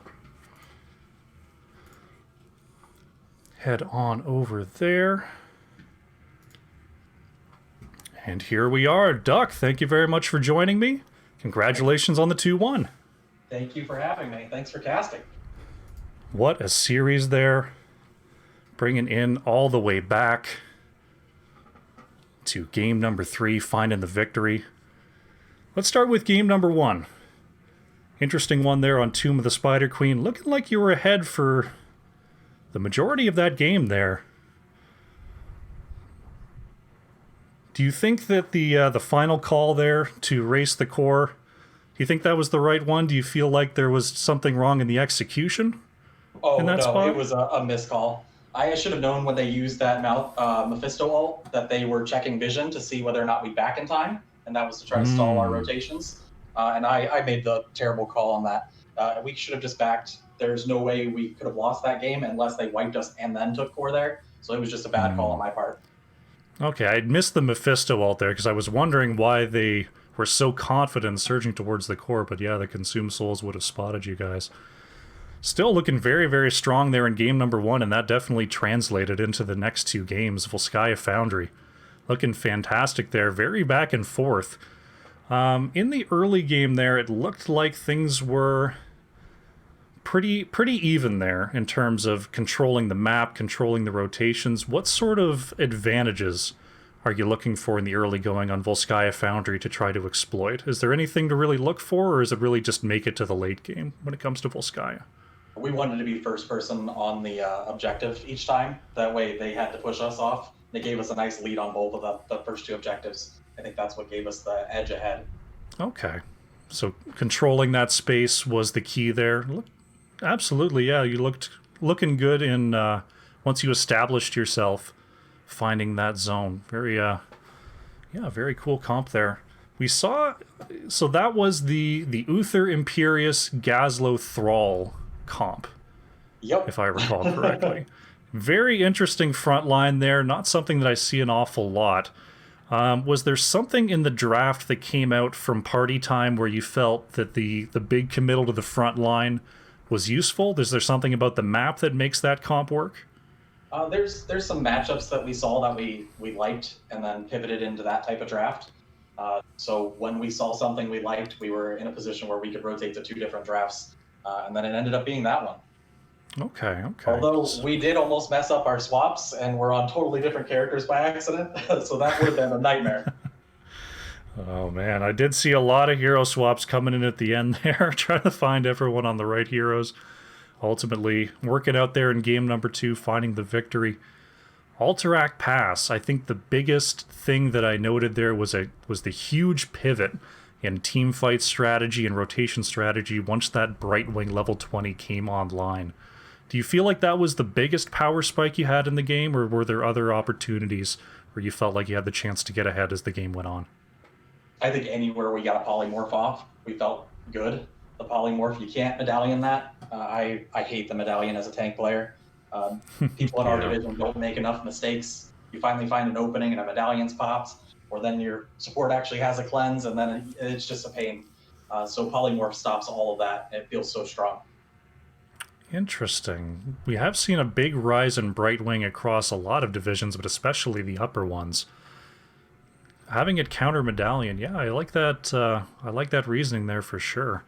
Head on over there. And here we are. Duck, thank you very much for joining me. Congratulations on the 2-1. Thank you for having me. Thanks for casting. What a series there. Bringing in all the way back to game number 3, finding the victory. Let's start with game number 1. Interesting one there on Tomb of the Spider Queen. Looking like you were ahead for the majority of that game there. Do you think that the final call there to race the core, do you think that was the right one? Do you feel like there was something wrong in the execution? Oh, in that no, spot? It was a missed call. I should have known when they used that Mephisto ult that they were checking vision to see whether or not we'd back in time, and that was to try to stall our rotations. And I made the terrible call on that. We should have just backed. There's no way we could have lost that game unless they wiped us and then took core there. So it was just a bad call on my part. Okay, I'd missed the Mephisto ult there because I was wondering why they were so confident surging towards the core, but yeah, the Consumed Souls would have spotted you guys. Still looking very, very strong there in game number 1, and that definitely translated into the next 2 games. Volskaya Foundry looking fantastic there, very back and forth. In the early game there, it looked like things were pretty even there in terms of controlling the map, controlling the rotations. What sort of advantages are you looking for in the early going on Volskaya Foundry to try to exploit? Is there anything to really look for, or is it really just make it to the late game when it comes to Volskaya? We wanted to be first person on the objective each time. That way they had to push us off. They gave us a nice lead on both of the first 2 objectives. I think that's what gave us the edge ahead. Okay. So controlling that space was the key there. Absolutely, yeah. You looking good in once you established yourself, finding that zone. Very very cool comp there. We saw, so that was the Uther Imperius Gazlo Thrall comp. Yep. If I recall correctly. Very interesting front line there. Not something that I see an awful lot. Was there something in the draft that came out from Party Time where you felt that the big committal to the front line was useful? Is there something about the map that makes that comp work? There's some matchups that we saw that we liked and then pivoted into that type of draft. So when we saw something we liked, we were in a position where we could rotate to 2 different drafts, and then it ended up being that one. Okay. Although we did almost mess up our swaps and we're on totally different characters by accident, so that would have been a nightmare. Oh man, I did see a lot of hero swaps coming in at the end there, trying to find everyone on the right heroes. Ultimately, working out there in game number 2, finding the victory. Alterac Pass, I think the biggest thing that I noted there was the huge pivot in team fight strategy and rotation strategy once that Brightwing level 20 came online. Do you feel like that was the biggest power spike you had in the game, or were there other opportunities where you felt like you had the chance to get ahead as the game went on? I think anywhere we got a polymorph off, we felt good. The polymorph, you can't medallion that. I hate the medallion as a tank player. People in our division don't make enough mistakes. You finally find an opening and a medallion's popped, or then your support actually has a cleanse, and then it's just a pain. So polymorph stops all of that. It feels so strong. Interesting. We have seen a big rise in Brightwing across a lot of divisions, but especially the upper ones. Having it counter medallion, yeah, I like that. I like that reasoning there for sure.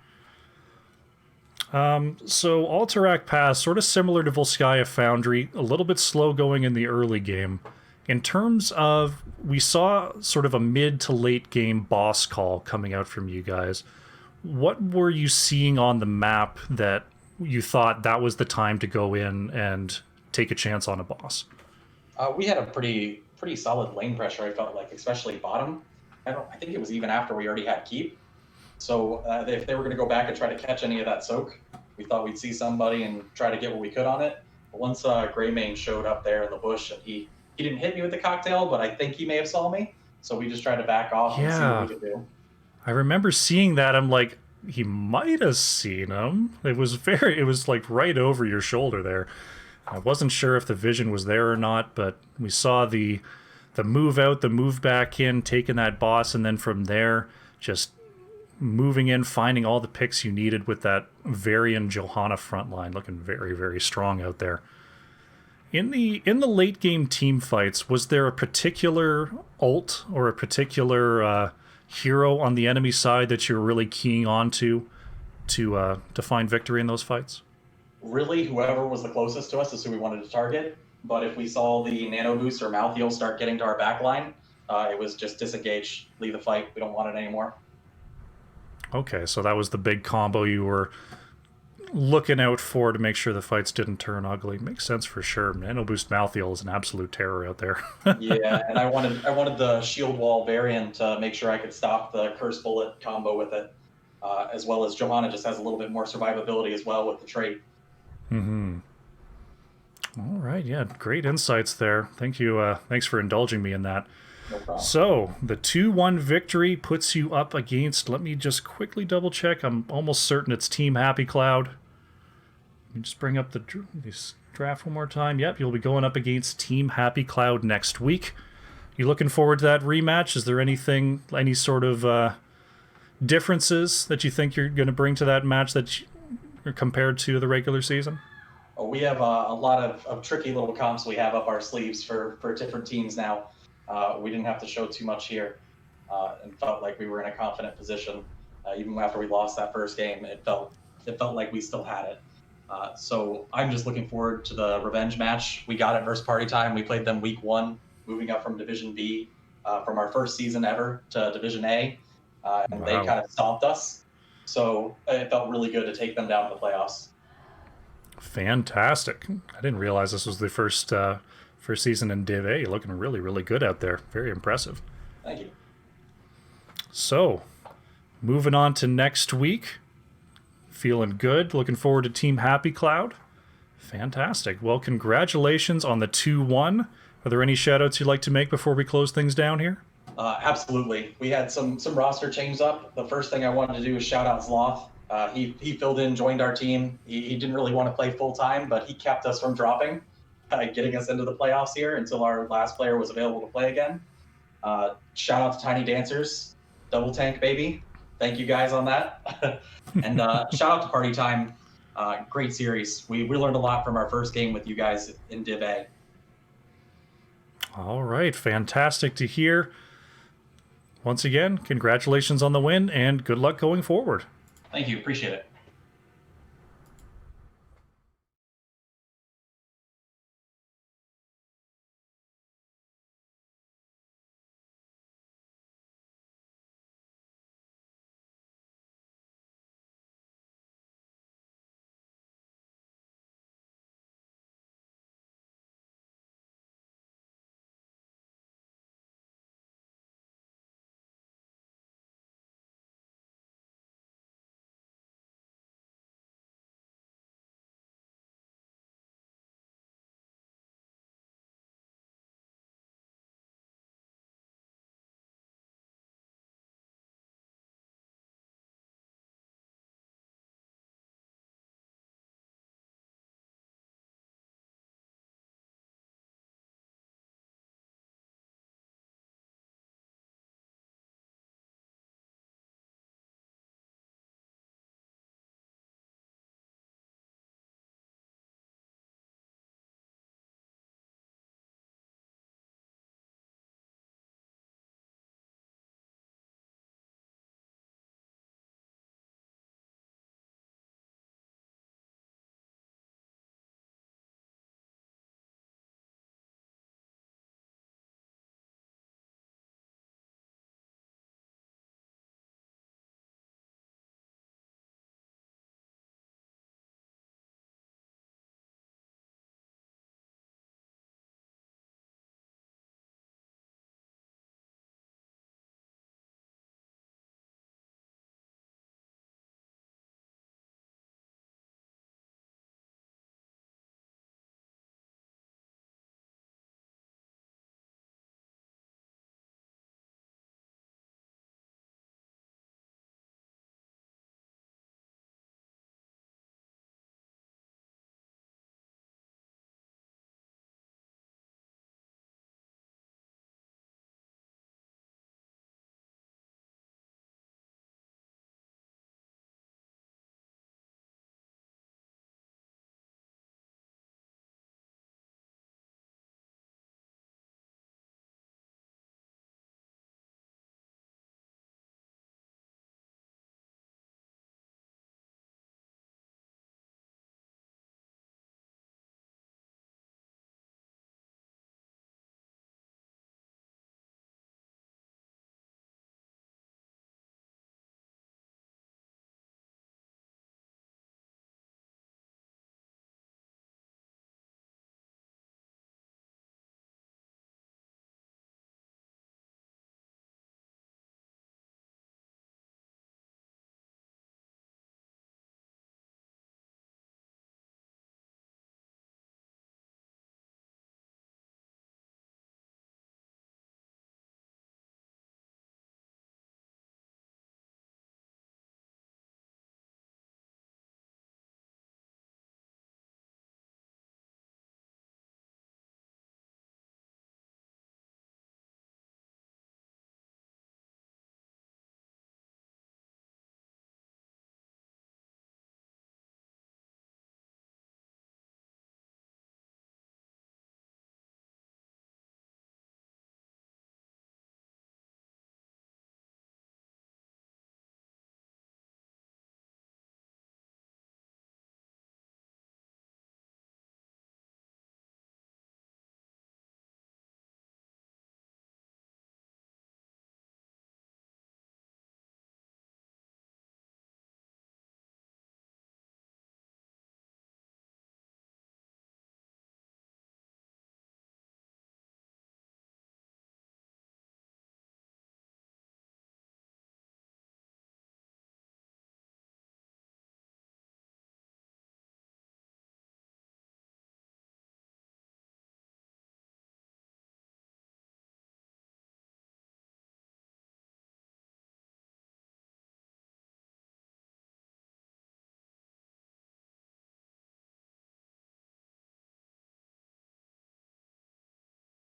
So Alterac Pass, sort of similar to Volskaya Foundry, a little bit slow going in the early game. In terms of, we saw sort of a mid to late game boss call coming out from you guys. What were you seeing on the map that you thought that was the time to go in and take a chance on a boss? We had a pretty solid lane pressure, I felt like, especially bottom. I think it was even after we already had keep. So if they were going to go back and try to catch any of that soak, we thought we'd see somebody and try to get what we could on it. But once Greymane showed up there in the bush, and he didn't hit me with the cocktail, but I think he may have saw me. So we just tried to back off and see what we could do. I remember seeing that. I'm like, he might have seen him. It was like right over your shoulder there. I wasn't sure if the vision was there or not, but we saw the move out, the move back in, taking that boss, and then from there, just moving in, finding all the picks you needed with that Varian Johanna frontline, looking very, very strong out there. In the late game team fights, was there a particular ult or a particular hero on the enemy side that you were really keying on to find victory in those fights? Really, whoever was the closest to us is who we wanted to target. But if we saw the Nano Boost or Malthael start getting to our backline, it was just disengage, leave the fight. We don't want it anymore. Okay, so that was the big combo you were looking out for to make sure the fights didn't turn ugly. Makes sense for sure. Nano Boost Malthael is an absolute terror out there. Yeah, and I wanted the Shield Wall variant to make sure I could stop the Curse Bullet combo with it, as well as Johanna just has a little bit more survivability as well with the trait. Mm-hmm. All right, yeah, great insights there. Thank you. Thanks for indulging me in that. No problem. So, the 2-1 victory puts you up against, let me just quickly double check, I'm almost certain it's Team Happy Cloud. Let me just bring up this draft one more time. Yep, you'll be going up against Team Happy Cloud next week. You looking forward to that rematch? Is there any sort of differences that you think you're going to bring to that match that compared to the regular season? We have a lot of tricky little comps we have up our sleeves for different teams now. We didn't have to show too much here, and felt like we were in a confident position. Even after we lost that first game, it felt like we still had it. So I'm just looking forward to the revenge match. We got it versus Party Time. We played them week 1, moving up from Division B, from our first season ever to Division A, and Wow. they kind of stomped us. So it felt really good to take them down to the playoffs. Fantastic. I didn't realize this was the first season in Div A. You're looking really, really good out there. Very impressive. Thank you. So, moving on to next week. Feeling good. Looking forward to Team Happy Cloud. Fantastic. Well, congratulations on the 2-1. Are there any shout-outs you'd like to make before we close things down here? Absolutely. We had some roster change up. The first thing I wanted to do is shout out Sloth. He filled in, joined our team. He didn't really want to play full time, but he kept us from dropping, getting us into the playoffs here until our last player was available to play again. Shout out to Tiny Dancers, Double Tank baby. Thank you guys on that. And shout out to Party Time. Great series. We learned a lot from our first game with you guys in Div A. All right, fantastic to hear. Once again, congratulations on the win and good luck going forward. Thank you. Appreciate it.